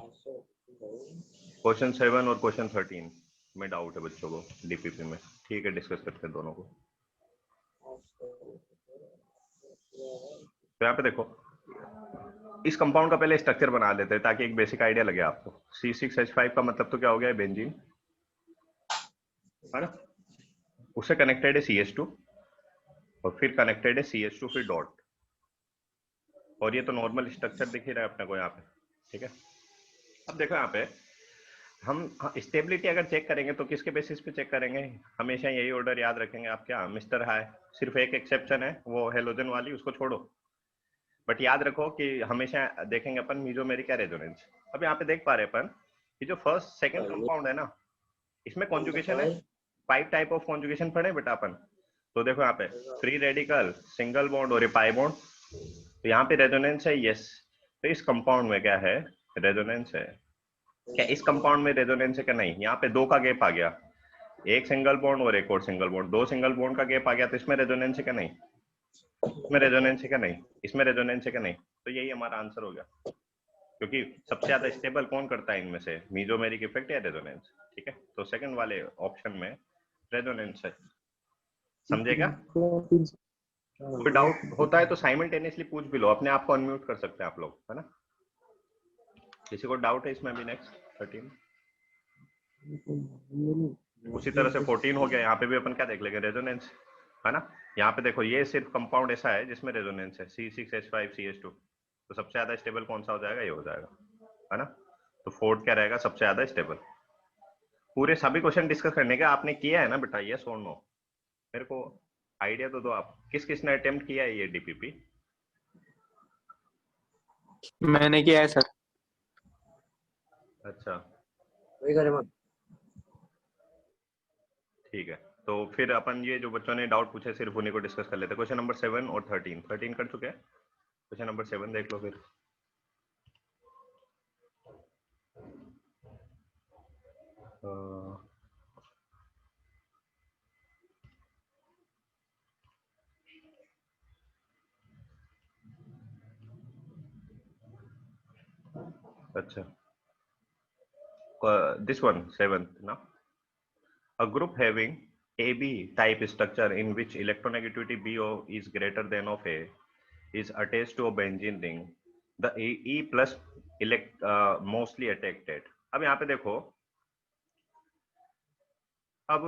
Question 7 और question 13 में doubt है बच्चों को डीपीपी में। ठीक है, डिस्कस करते हैं दोनों को। तो यहाँ पे देखो, इस कंपाउंड का पहले स्ट्रक्चर बना लेते हैं ताकि एक बेसिक आइडिया लगे आपको। C6H5 का मतलब तो क्या हो गया है, बेंजीन, है ना। उससे कनेक्टेड है CH2 और फिर कनेक्टेड है CH2 फिर डॉट। और ये तो नॉर्मल स्ट्रक्चर दिख ही रहा है अपने को यहाँ पे। ठीक है, अब देखो यहाँ पे हम स्टेबिलिटी अगर चेक करेंगे तो किसके बेसिस पे चेक करेंगे, हमेशा यही ऑर्डर याद रखेंगे आप। क्या मिस्टर हाई, सिर्फ एक एक्सेप्शन है वो हेलोजन वाली, उसको छोड़ो। बट याद रखो कि हमेशा देखेंगे अपन मीजोमेरिक रेजोनेंस। अब यहाँ पे देख पा रहे अपन कि जो फर्स्ट सेकंड कंपाउंड है ना, इसमें कॉन्जुगेशन है। 5 टाइप ऑफ कॉन्जुगेशन पढ़े बेटा अपन। तो देखो यहाँ पे फ्री रेडिकल, सिंगल बॉन्ड और पाई बॉन्ड। तो यहाँ पे रेजोनेंस है, यस। तो इस कंपाउंड में क्या है, रेजोनेंस है। क्या इस कंपाउंड में रेजोनेंस है क्या, नहीं। यहाँ पे 2 का गैप आ गया, एक सिंगल बॉन्ड और एक और सिंगल बॉन्ड, 2 सिंगल बॉन्ड का गैप आ गया, तो इसमें रेजोनेंस है क्या, नहीं। इसमें रेजोनेंस है क्या, नहीं। इसमें रेजोनेंस है क्या, नहीं। तो यही हमारा आंसर हो गया, क्योंकि सबसे ज्यादा स्टेबल कौन करता है इनमें से, मीजोमेरिक इफेक्ट या रेजोनेंस। ठीक है, तो सेकंड वाले ऑप्शन में रेजोनेंस है। समझेगा। कोई डाउट होता है तो साइमल्टेनियसली पूछ भी लो, अपने आप को अनम्यूट कर सकते हैं आप लोग, है ना। किसी को डाउट है इसमें भी। नेक्स्ट 13 उसी तरह से 14 हो गया। यहाँ पे भी अपन क्या देख लेंगे, रेजोनेंस, है ना। यहाँ पे देखो ये सिर्फ कंपाउंड ऐसा है जिसमें रेजोनेंस है, C6H5CH2। तो सबसे ज्यादा स्टेबल कौन सा हो जाएगा, ये हो जाएगा, है ना। तो फोर्थ क्या रहेगा, सबसे ज्यादा स्टेबल। पूरे सभी क्वेश्चन डिस्कस करने का आपने किया है ना बेटा, ये और नो। मेरे को आइडिया तो दो आप, किस किसने अटेम्प्ट किया है ये डीपीपी। मैंने किया है सर। अच्छा ठीक है, तो फिर अपन ये जो बच्चों ने डाउट पूछे सिर्फ उन्हीं को डिस्कस कर लेते हैं। क्वेश्चन नंबर 7 और 13 कर चुके हैं। क्वेश्चन नंबर 7 देख लो फिर। अच्छा, this one 7th now. A group having AB type structure in which electronegativity BO is greater than of A is attached to a benzene ring. The E plus mostly attracted. अब यहाँ पे देखो, अब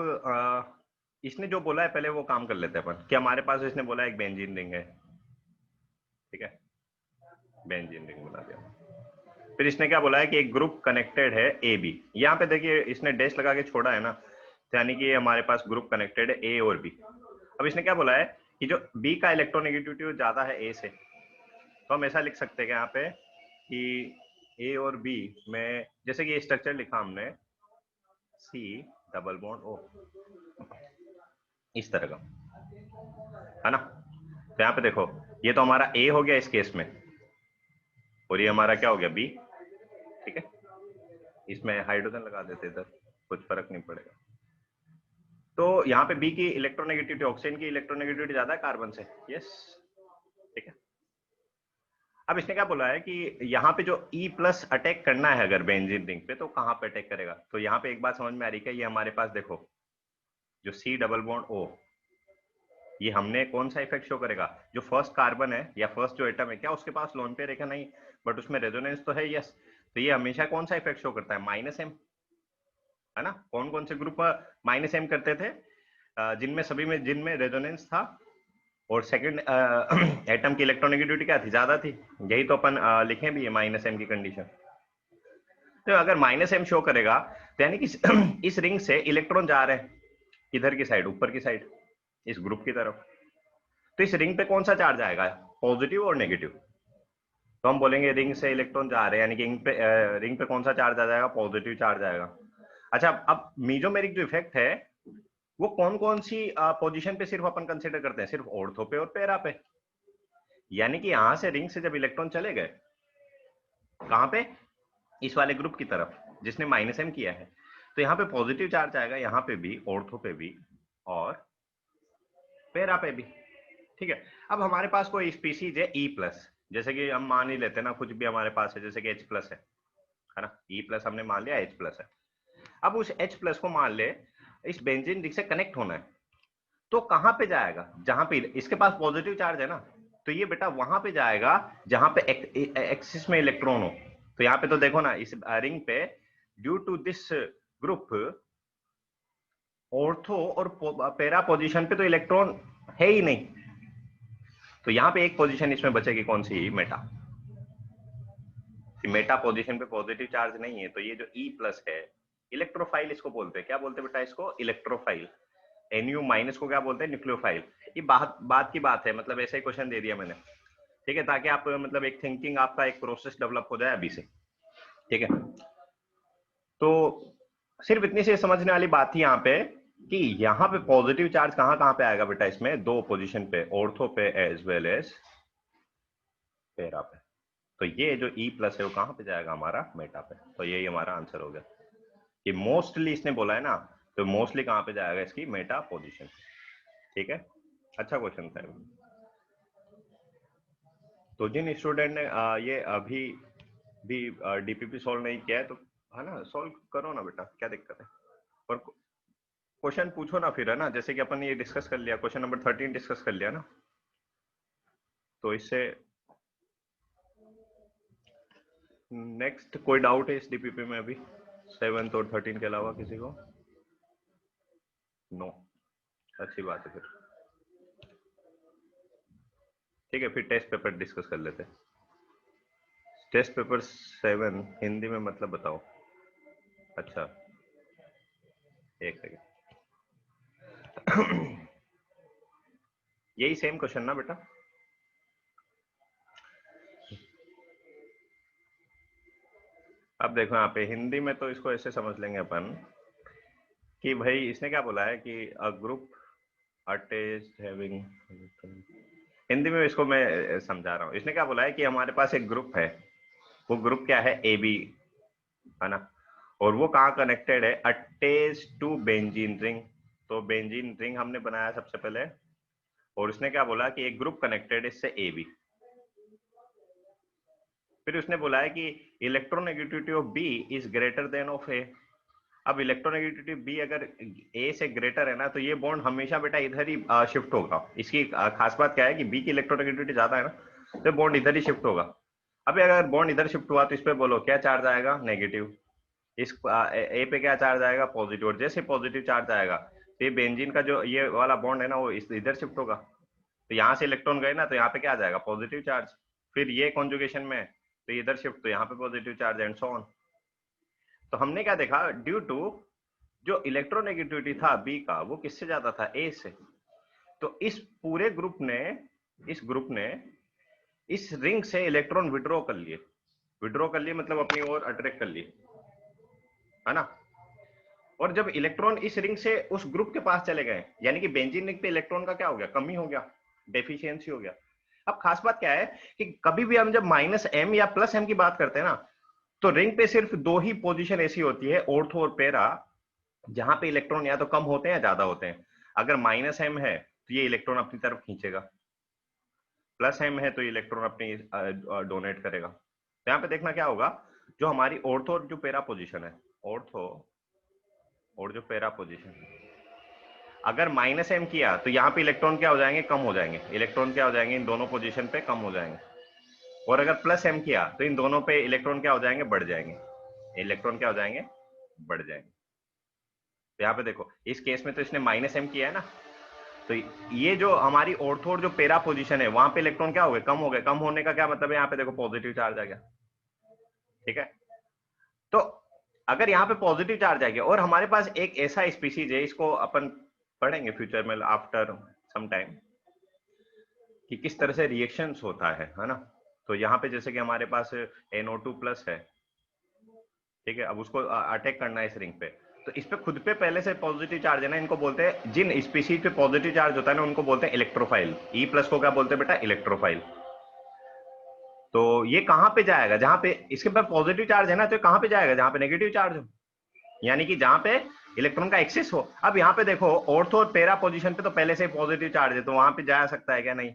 इसने जो बोला है पहले वो काम कर लेते हैं अपन। कि हमारे पास इसने बोला एक बेंजीन रिंग है, ठीक है, बेंजीन रिंग बना दिया। फिर इसने क्या बोला है कि एक ग्रुप कनेक्टेड है ए बी। यहाँ पे देखिए इसने डैश लगा के छोड़ा है ना, यानी कि हमारे पास ग्रुप कनेक्टेड है ए और बी। अब इसने क्या बोला है कि जो बी का इलेक्ट्रोनेगेटिविटी ज्यादा है ए से, तो हम ऐसा लिख सकते हैं कि यहाँ पे कि ए और बी में, जैसे कि ये स्ट्रक्चर लिखा हमने सी डबल बॉन्ड ओ, इस तरह का, है ना। तो यहाँ पे देखो ये तो हमारा ए हो गया इस केस में, और ये हमारा क्या हो गया बी। ठीक है, इसमें हाइड्रोजन लगा देते इधर, कुछ फर्क नहीं पड़ेगा। तो यहाँ पे बी की इलेक्ट्रोनेगेटिविटी, ऑक्सीजन की इलेक्ट्रोनेगेटिविटी ज्यादा है कार्बन से, यस। ठीक है, अब इसने क्या बोला है कि यहाँ पे जो E प्लस अटैक करना है अगर बेंजीन रिंग पे, तो कहाँ पे अटैक करेगा। तो यहाँ पे एक बात समझ में आ रही है, ये हमारे पास देखो जो C डबल बॉन्ड O, ये हमने कौन सा इफेक्ट शो करेगा, जो फर्स्ट कार्बन है या फर्स्ट जो एटम है, क्या उसके पास लोन पे रेखा नहीं, बट उसमें रेजोनेंस तो है, यस। तो ये हमेशा कौन सा इफेक्ट शो करता है, -M, है ना। कौन कौन से ग्रुप -M करते थे, जिनमें सभी में जिनमें रेजोनेंस था और सेकंड एटम की इलेक्ट्रोनेगेटिविटी क्या थी, ज्यादा थी। यही तो अपन लिखे भी है -M की कंडीशन। तो अगर -M शो करेगा तो यानी कि इस रिंग से इलेक्ट्रॉन जा रहे हैं किधर की साइड, ऊपर की साइड, इस ग्रुप की तरफ। तो इस रिंग पे कौन सा चार्ज आएगा, पॉजिटिव और नेगेटिव। तो हम बोलेंगे रिंग से इलेक्ट्रॉन जा रहे हैं, यानी कि रिंग पे कौन सा चार्ज आ जाएगा, पॉजिटिव चार्ज आएगा। अच्छा, अब मीजोमेरिक जो इफेक्ट है वो कौन कौन सी पोजीशन पे सिर्फ अपन कंसीडर करते हैं, सिर्फ ऑर्थो पे और पैरा पे। यानी कि यहां से रिंग से जब इलेक्ट्रॉन चले गए कहां पे, इस वाले ग्रुप की तरफ जिसने -M किया है, तो यहाँ पे पॉजिटिव चार्ज आएगा, यहाँ पे भी, ऑर्थो पे भी और पैरा पे भी। ठीक है, अब हमारे पास कोई स्पीसीज है E प्लस, जैसे कि हम मान ही लेते हैं ना, कुछ भी हमारे पास है, जैसे कि H प्लस है, है ना, E प्लस हमने मान लिया H प्लस है। अब उस H प्लस को मान ले इस बेंजीन रिंग से कनेक्ट होना है, तो कहां पे जाएगा, जहां पे इसके पास पॉजिटिव चार्ज है ना, तो ये बेटा वहां पे जाएगा जहां पे एक्सिस में इलेक्ट्रॉन हो। तो यहाँ पे तो देखो ना इस रिंग पे due to this group ortho और पैरा पोजीशन पे तो इलेक्ट्रॉन है ही नहीं, तो यहाँ पे एक पोजीशन इसमें बचेगी, कौन सी, मेटा। मेटा पोजीशन पे पॉजिटिव चार्ज नहीं है, तो ये जो E प्लस है इलेक्ट्रोफाइल इसको बोलते हैं। क्या बोलते हैं बेटा इसको, इलेक्ट्रोफाइल। Nu माइनस को क्या बोलते हैं, न्यूक्लियोफाइल। ये बात की बात है, मतलब ऐसा ही क्वेश्चन दे दिया मैंने, ठीक है, ताकि आप मतलब एक थिंकिंग आपका एक प्रोसेस डेवलप हो जाए अभी से, ठीक है। तो सिर्फ इतनी सी समझने वाली बात थी यहाँ पे कि यहाँ पे पॉजिटिव चार्ज कहाँ कहाँ पे आएगा बेटा, इसमें दो पोजीशन पे, ऑर्थो पे एज वेल एज पैरा पे। तो ये जो E प्लस है वो कहाँ पे जाएगा, हमारा मेटा पे। तो यही हमारा आंसर हो गया कि मोस्टली इसने बोला है ना, तो मोस्टली कहाँ पे जाएगा, इसकी मेटा पोजीशन, ठीक है। अच्छा क्वेश्चन था। तो जिन स्टूडेंट ने ये अभी भी डीपीपी सॉल्व नहीं किया है, तो है ना, सॉल्व करो ना बेटा, क्या दिक्कत है। और क्वेश्चन पूछो ना फिर, है ना, जैसे कि अपन ये डिस्कस कर लिया, क्वेश्चन नंबर 13 डिस्कस कर लिया ना, तो इससे नेक्स्ट कोई डाउट है इस डीपीपी में अभी 7th और 13 के अलावा किसी को? नो, अच्छी बात है फिर, ठीक है। फिर टेस्ट पेपर डिस्कस कर लेते हैं। टेस्ट पेपर 7 हिंदी में मतलब बताओ। अच्छा, एक सेकेंड। यही सेम क्वेश्चन ना बेटा, अब देखो यहाँ पे हिंदी में तो इसको ऐसे समझ लेंगे अपन कि भाई इसने क्या बोला है कि a group attached having, Hindi में इसको मैं समझा रहा हूँ। इसने क्या बोला है कि हमारे पास एक ग्रुप है, वो ग्रुप क्या है, ए बी, है ना, और वो कहाँ कनेक्टेड है, अटैच टू बेंजीन रिंग। तो बेंजीन रिंग हमने बनाया सबसे पहले, और उसने क्या बोला कि एक ग्रुप कनेक्टेड इससे ए बी। फिर उसने बोला है कि electronegativity of B is greater than of A. अब इलेक्ट्रोनेगेटिविटी बी अगर ए से ग्रेटर है ना, तो ये बॉन्ड हमेशा बेटा इधर ही शिफ्ट होगा। इसकी खास बात क्या है कि बी की इलेक्ट्रोनेगेटिविटी ज्यादा है ना, तो बॉन्ड इधर ही शिफ्ट होगा। अब अगर बॉन्ड इधर शिफ्ट हुआ तो इस पे बोलो क्या चार्ज आएगा, नेगेटिव। इस ए पे क्या चार्ज आएगा, पॉजिटिव। और जैसे पॉजिटिव चार्ज आएगा तो ये बेंजीन का जो ये वाला बॉन्ड है ना, वो इधर शिफ्ट होगा। तो यहाँ से इलेक्ट्रॉन गए ना, तो यहाँ पे क्या आ जाएगा, पॉजिटिव चार्ज। फिर ये कॉन्जुगेशन में तो इधर शिफ्ट, तो यहाँ पे positive charge and so on. तो हमने क्या देखा, ड्यू टू जो इलेक्ट्रोनेगेटिविटी था बी का, वो किससे ज्यादा था, ए से। तो इस पूरे ग्रुप ने इस रिंग से इलेक्ट्रॉन विड्रॉ कर लिए, मतलब अपनी ओर अट्रैक्ट कर लिए, है ना। और जब इलेक्ट्रॉन इस रिंग से उस ग्रुप के पास चले गए, यानी कि बेंजीन रिंग पे इलेक्ट्रॉन का क्या हो गया, कमी हो गया, डेफिशिएंसी हो गया। अब खास बात क्या है कि कभी भी हम जब -m या +m की बात करते हैं ना, तो रिंग पे सिर्फ दो ही पोजीशन ऐसी होती है, ऑर्थो और पैरा, जहां पे इलेक्ट्रॉन या तो कम होते हैं या ज्यादा होते हैं। अगर -m है तो ये इलेक्ट्रॉन अपनी तरफ खींचेगा, +m है तो ये इलेक्ट्रॉन अपनी डोनेट करेगा। तो यहाँ पे देखना क्या होगा, जो हमारी ऑर्थो और जो पैरा पोजीशन है, ऑर्थो और जो पैरा पोजीशन, अगर -m किया तो यहाँ पे इलेक्ट्रॉन क्या हो जाएंगे, कम हो जाएंगे। इलेक्ट्रॉन क्या हो जाएंगे, इन दोनों पोजीशन पे कम हो जाएंगे। और अगर +m किया तो इन दोनों पे इलेक्ट्रॉन क्या हो जाएंगे, बढ़ जाएंगे। इलेक्ट्रॉन क्या हो जाएंगे, बढ़ जाएंगे। तो यहाँ पे देखो इस केस में तो इसने -m किया है ना, तो ये जो हमारी ऑर्थो और जो पैरा पोजीशन है, वहां पे इलेक्ट्रॉन क्या हो गए, कम हो गए। कम होने का क्या मतलब है, यहाँ पे देखो पॉजिटिव चार्ज आ गया, ठीक है। तो अगर यहाँ पे पॉजिटिव चार्ज आ गया, और हमारे पास एक ऐसा स्पीशीज है, इसको अपन पढ़ेंगे फ्यूचर में आफ्टर सम टाइम, कि किस तरह से रिएक्शंस होता है ना। तो यहाँ पे जैसे कि हमारे पास NO2+ है, ठीक है। अब उसको अटैक करना है इस रिंग पे, तो इस पे खुद पे पहले से पॉजिटिव चार्ज है ना, इनको बोलते हैं, जिन स्पीशीज पे पॉजिटिव चार्ज होता है ना, उनको बोलते हैं इलेक्ट्रोफाइल। E+ को क्या बोलते हैं बेटा, इलेक्ट्रोफाइल। तो ये कहां पे जाएगा, जहां पे इसके पास पॉजिटिव चार्ज है ना, तो कहां पे जाएगा, जहां पे नेगेटिव चार्ज हो, यानी कि जहां पे इलेक्ट्रॉन का एक्सेस हो। अब यहाँ पे देखो ऑर्थो और पैरा पोजीशन पे तो पहले से पॉजिटिव चार्ज है, तो वहां पे जा सकता है क्या, नहीं।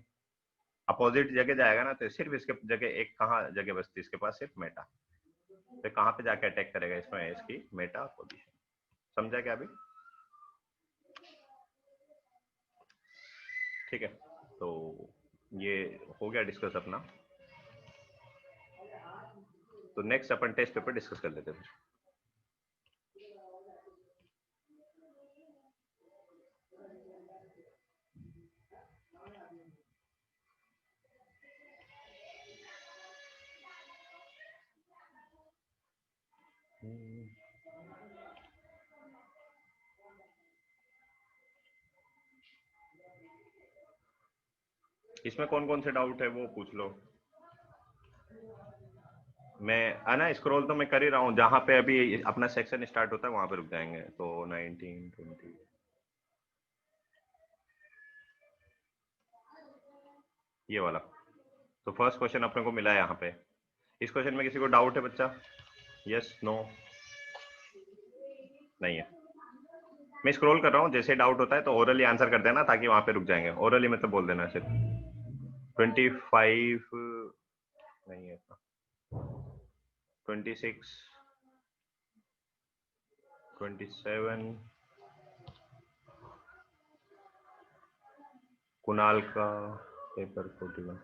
अपोजिट जगह जाएगा ना, तो सिर्फ इसके जगह एक कहाँ जगह बचती है, इसके पास सिर्फ मेटा। तो कहाँ पे जाके अटैक करेगा इसमें, इसकी मेटा पोजीशन। समझा क्या अभी? ठीक है, तो ये हो गया डिस्कस अपना। तो नेक्स्ट अपन टेस्ट पेपर डिस्कस कर लेते हैं। इसमें कौन कौन से डाउट है वो पूछ लो। मैं ना स्क्रॉल तो मैं कर ही रहा हूँ, जहां पे अभी अपना सेक्शन स्टार्ट होता है वहां पे रुक जाएंगे। तो 19, 20 ये वाला। तो फर्स्ट क्वेश्चन अपने को मिला है यहाँ पे। इस क्वेश्चन में किसी को डाउट है बच्चा? Yes, no? नहीं है। मैं स्क्रॉल कर रहा हूँ, जैसे डाउट होता है तो ओरली आंसर कर देना, ताकि वहां पे रुक जाएंगे। ओरली मतलब बोल देना सिर्फ। 25 नहीं है, 26, 27 कुणाल का पेपर 41,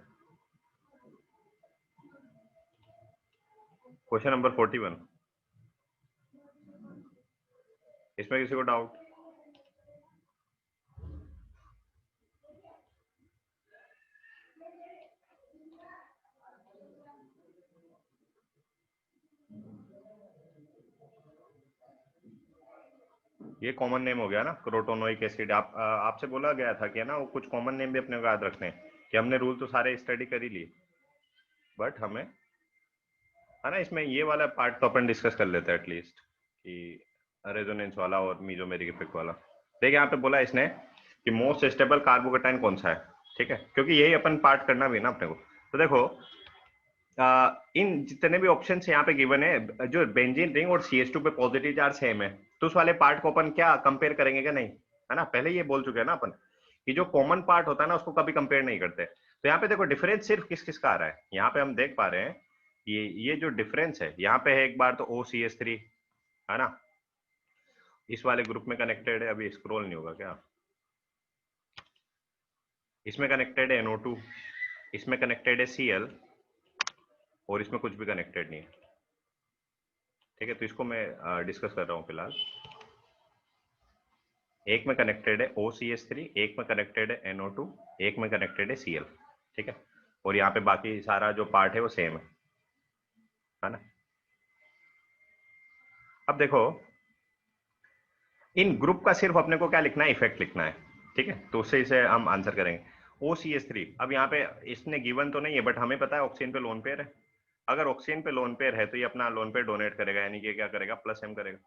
क्वेश्चन नंबर 41। इसमें किसी को डाउट? ये कॉमन नेम हो गया ना, क्रोटोनोइक एसिड। आपसे बोला गया था कि ना वो कुछ कॉमन नेम भी अपने को याद रखने हैं, कि हमने रूल तो सारे स्टडी कर ही लिए, बट हमें है ना इसमें ये वाला पार्ट तो अपन डिस्कस कर लेते हैं एटलीस्ट, कि रेजोनेंस वाला और मीजोमेरिक इफेक्ट वाला। देखिए यहाँ पे बोला इसने कि मोस्ट स्टेबल कार्बोकेटाइन कौन सा है, ठीक है, क्योंकि यही अपन पार्ट करना भी है ना अपने को। तो देखो इन जितने भी ऑप्शन यहाँ पे गिवन है, जो बेंजीन रिंग और CH2 पे पॉजिटिव चार्ज सेम है, तो उस वाले पार्ट को अपन क्या कंपेयर करेंगे क्या? नहीं, है ना, पहले ये बोल चुके हैं ना अपन कि जो कॉमन पार्ट होता है ना उसको कभी कंपेयर नहीं करते। तो यहाँ पे देखो डिफरेंस सिर्फ किस किस का आ रहा है। यहाँ पे हम देख पा रहे हैं ये जो डिफरेंस है यहाँ पे है, एक बार तो OCH3 है ना, इस वाले ग्रुप में कनेक्टेड है। अभी स्क्रॉल नहीं होगा क्या? इसमें कनेक्टेड है NO2, इसमें कनेक्टेड है Cl, और इसमें कुछ भी कनेक्टेड नहीं है। ठीक है, तो इसको मैं डिस्कस कर रहा हूँ फिलहाल। एक में कनेक्टेड है OCH3, एक में कनेक्टेड है NO2, एक में कनेक्टेड है Cl, ठीक है, और यहाँ पे बाकी सारा जो पार्ट है वो सेम है ना। अब देखो इन ग्रुप का सिर्फ अपने को क्या लिखना है, इफेक्ट लिखना है, ठीक है, तो उससे इसे हम आंसर करेंगे। OCH3, अब यहाँ पे इसने गिवन तो नहीं है, बट हमें पता है ऑक्सीजन पे लोन पेयर है। अगर ऑक्सीजन पे लोन पेयर है तो ये अपना लोन पेयर डोनेट करेगा, यानी कि क्या करेगा, +M करेगा।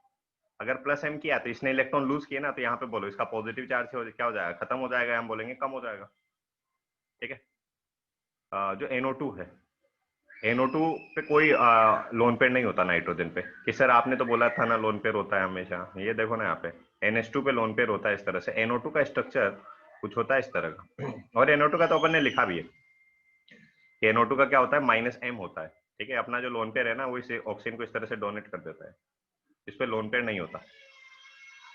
अगर +M किया तो इसने इलेक्ट्रॉन लूज किया ना, तो यहाँ पे बोलो इसका पॉजिटिव चार्ज क्या हो जाएगा, खत्म हो जाएगा, हम बोलेंगे कम हो जाएगा। ठीक है, जो NO2 है, NO2 पे कोई लोन पेयर नहीं होता नाइट्रोजन पे, कि सर आपने तो बोला था ना लोन पेयर होता है हमेशा। ये देखो ना यहाँ पे NH2 पे लोन पेयर होता है इस तरह से। NO2 का स्ट्रक्चर कुछ होता है इस तरह का, और NO2 का तो अपन ने लिखा भी है कि NO2 का क्या होता है, -M होता है। ठीक है, अपना जो लोन पेयर है ना वो इसे ऑक्सीजन को इस तरह से डोनेट कर देता है, इस पे लोन पेयर नहीं होता।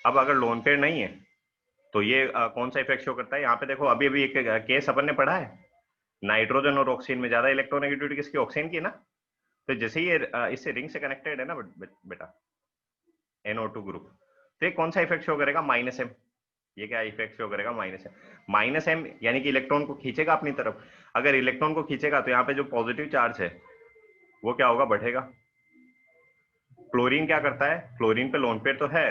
अब अगर लोन पेयर नहीं है तो ये कौन सा इफेक्ट शो करता है? यहाँ पे देखो अभी अभी एक केस अपन ने पढ़ा है, नाइट्रोजन और ऑक्सीजन में ज्यादा इलेक्ट्रोनेगेटिविटी किसकी, ऑक्सीजन की ना। तो जैसे ही ये इससे रिंग से कनेक्टेड है ना बेटा, NO2 ग्रुप, तो ये कौन सा इफेक्ट शो करेगा, -M। ये क्या इफेक्ट शो करेगा, -M यानी कि इलेक्ट्रॉन को खींचेगा अपनी तरफ। अगर इलेक्ट्रॉन को खींचेगा तो यहाँ पे जो पॉजिटिव चार्ज है वो क्या होगा, बढ़ेगा। क्लोरीन क्या करता है, क्लोरीन पे लोन पेयर तो है,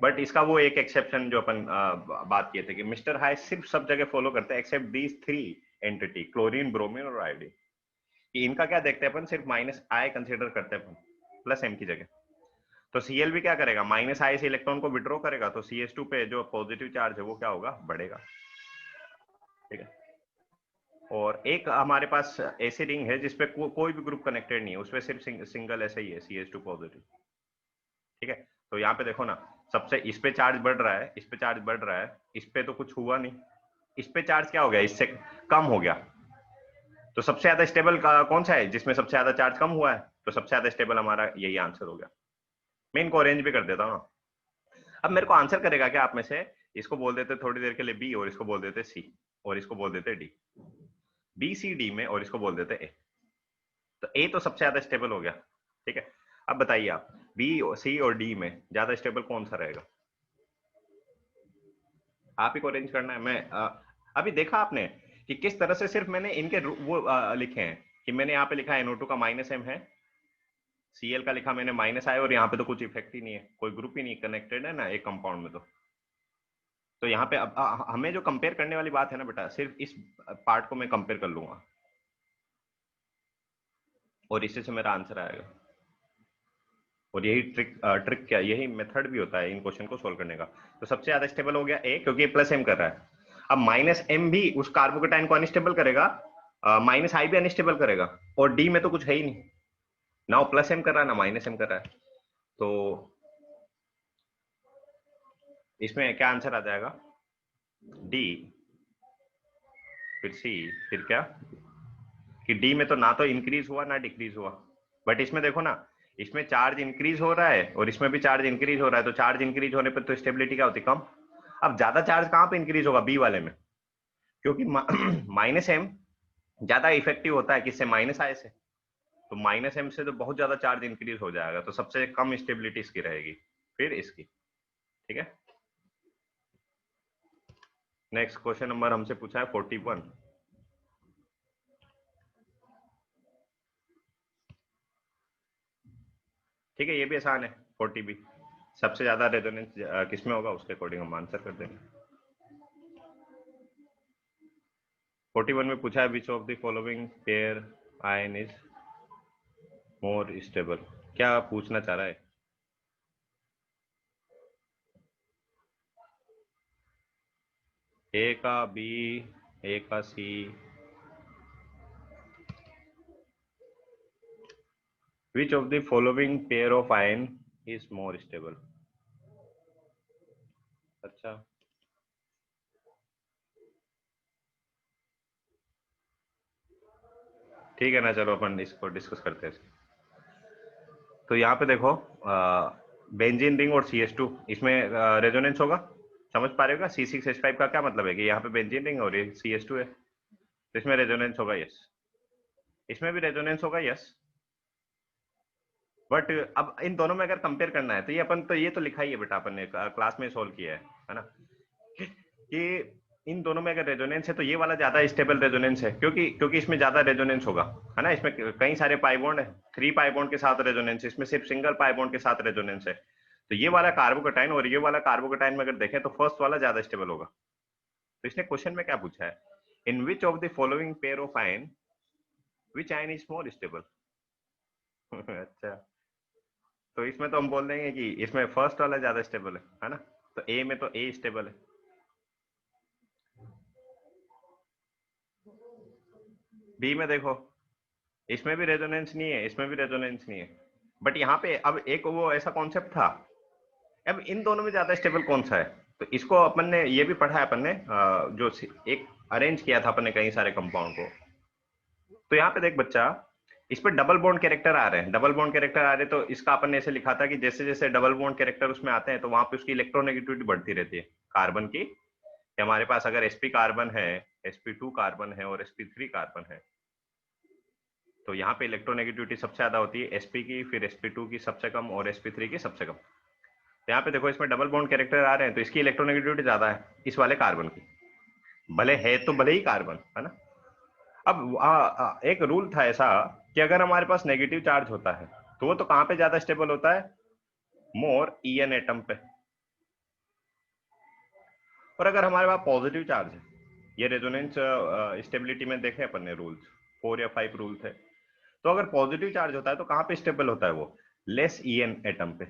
बट इसका वो एक एक्सेप्शन जो अपन बात किए थे कि मिस्टर हाई सिर्फ सब जगह फॉलो करते हैं except these 3 entity, chlorine, bromine और आयोडीन, कि इनका क्या देखते हैं अपन, सिर्फ -I कंसीडर करते हैं अपन +M की जगह। तो Cl भी क्या करेगा, -I से इलेक्ट्रॉन को विड्रॉ करेगा, तो CH2 पे जो पॉजिटिव चार्ज है वो क्या होगा, बढ़ेगा। ठीक है, और एक हमारे पास ऐसी रिंग है जिसपे कोई भी ग्रुप कनेक्टेड नहीं है, उसपे सिर्फ सिंगल ऐसा ही है, CH2 पॉजिटिव। ठीक है, तो यहाँ पे देखो ना, सबसे इस पे चार्ज बढ़ रहा है, इस पे चार्ज बढ़ रहा है, इस पे तो कुछ हुआ नहीं, इस पे चार्ज क्या हो गया, इससे कम हो गया। तो सबसे ज्यादा स्टेबल कौन सा है जिसमें सबसे ज्यादा चार्ज कम हुआ है, तो सबसे ज्यादा स्टेबल हमारा यही आंसर हो गया। मैं इनको अरेंज भी कर देता हूँ ना। अब मेरे को आंसर करेगा क्या आप में से? इसको बोल देते थोड़ी देर के लिए बी, और इसको बोल देते सी, और इसको बोल देते डी। बी सी डी में, और इसको बोल देते ए। तो ए तो सबसे ज्यादा स्टेबल हो गया, ठीक है। अब बताइए आप, बी सी और डी में ज्यादा स्टेबल कौन सा रहेगा? आप ही को अरेंज करना है। मैं अभी देखा आपने कि किस तरह से सिर्फ मैंने इनके वो लिखे हैं कि मैंने यहाँ पे लिखा NO2 का -M है, Cl का लिखा मैंने -I, और यहाँ पे तो कुछ इफेक्ट ही नहीं है, कोई ग्रुप ही नहीं कनेक्टेड है ना एक कंपाउंड में। तो यहाँ पे अब हमें जो कंपेयर करने वाली बात है ना बेटा, सिर्फ इस पार्ट को मैं कंपेयर कर लूंगा और इसी से मेरा आंसर आएगा। और यही ट्रिक क्या, यही मेथड भी होता है इन क्वेश्चन को सोल्व करने का। तो सबसे ज्यादा स्टेबल हो गया ए, क्योंकि +M कर रहा है। अब -M भी उस कार्बोकेटाइन को अनस्टेबल करेगा, -I भी अनस्टेबल करेगा, और डी में तो कुछ है ही नहीं ना, वो +M कर रहा है ना -M कर रहा है। तो इसमें क्या आंसर आ जाएगा? डी, फिर सी, फिर क्या कि डी में तो ना तो इंक्रीज हुआ ना डिक्रीज हुआ। बट इसमें देखो ना, इसमें चार्ज इंक्रीज हो रहा है और इसमें भी चार्ज इंक्रीज हो रहा है, तो चार्ज इंक्रीज होने पर तो स्टेबिलिटी क्या होती है? कम। अब ज्यादा चार्ज कहां पे इंक्रीज होगा? बी वाले में, क्योंकि -M ज्यादा इफेक्टिव होता है किससे? -I से। तो -M से तो बहुत ज्यादा चार्ज इंक्रीज हो जाएगा, तो सबसे कम स्टेबिलिटी इसकी रहेगी, फिर इसकी, ठीक है। नेक्स्ट क्वेश्चन नंबर हमसे पूछा है 41। ठीक है, ये भी आसान है। 40 भी सबसे ज्यादा रेजोनेंस किसमें होगा, उसके अकॉर्डिंग हम आंसर कर देंगे। 41 में पूछा है विच of the following pair ion is more stable. क्या पूछना चाह रहा है? ए का बी, ए का C, which of the following pair of ion is more stable. अच्छा, ठीक है ना, चलो अपन इसको डिस्कस करते हैं। तो यहाँ पे देखो, बेंजीन रिंग और CH2, इसमें रेजोनेंस होगा, समझ पा रहे हो? C6H5 का क्या मतलब है कि यहाँ पे बेंजीन रिंग और ये CH2 है, तो इसमें रेजोनेंस होगा, यस। इसमें भी रेजोनेंस होगा, यस। बट अब इन दोनों में अगर कंपेयर करना है तो ये अपन तो ये तो लिखा ही है बेटा, अपन ने क्लास में सोल्व किया है ना, कि इन दोनों में अगर रेजोनेंस है तो ये वाला ज्यादा स्टेबल रेजोनेंस है, क्योंकि इसमें ज्यादा रेजोनेंस होगा, है ना। इसमें कई सारे पाई बॉन्ड है, 3 पाई बॉन्ड के साथ रेजोनेंस, इसमें सिर्फ सिंगल पाई बॉन्ड के साथ रेजोनेंस है। तो ये वाला कार्बोकेटाइन और ये वाला कार्बोकेटाइन में अगर देखें तो फर्स्ट वाला ज्यादा स्टेबल होगा। तो इसने क्वेश्चन में क्या पूछा है? In which of the following pair of ion which ion is more stable. अच्छा, तो इसमें तो हम बोल देंगे कि इसमें फर्स्ट वाला ज्यादा स्टेबल है ना। तो ए में तो ए स्टेबल है। बी में देखो, इसमें भी रेजोनेंस नहीं है, इसमें भी रेजोनेंस नहीं है। बट यहाँ पे अब एक वो ऐसा कॉन्सेप्ट था, अब इन दोनों में ज्यादा स्टेबल कौन सा है? तो इसको अपन ने ये भी पढ़ा है, अपन ने जो एक अरेंज किया था अपन ने कई सारे कंपाउंड को। तो यहाँ पे देख बच्चा, इस पे डबल बॉन्ड कैरेक्टर आ रहे हैं, डबल बॉन्ड कैरेक्टर आ रहे हैं, तो इसका अपन ने ऐसे लिखा था कि जैसे जैसे डबल बॉन्ड कैरेक्टर उसमें आते हैं तो वहां पे उसकी इलेक्ट्रोनेगेटिविटी बढ़ती रहती है कार्बन की। कि हमारे पास अगर sp कार्बन है, sp2 कार्बन है और sp3 कार्बन है, तो यहाँ पे इलेक्ट्रोनेगेटिविटी सबसे ज्यादा होती है sp की, फिर sp2 की सबसे कम, और sp3 की सबसे कम। तो यहाँ पे देखो, इसमें डबल बॉन्ड कैरेक्टर आ रहे हैं तो इसकी इलेक्ट्रोनेगेटिविटी ज्यादा है इस वाले कार्बन की, भले है तो भले ही कार्बन, है ना। अब एक रूल था ऐसा कि अगर हमारे पास नेगेटिव चार्ज होता है तो वो तो कहां पे ज्यादा स्टेबल होता है? मोर En एटम पे। और अगर हमारे पास पॉजिटिव चार्ज है, ये रेजोनेंस स्टेबिलिटी में देखे अपन ने रूल्स, 4 या 5 रूल थे। तो अगर पॉजिटिव चार्ज होता है तो कहां पे स्टेबल होता है वो? लेस En एटम पे।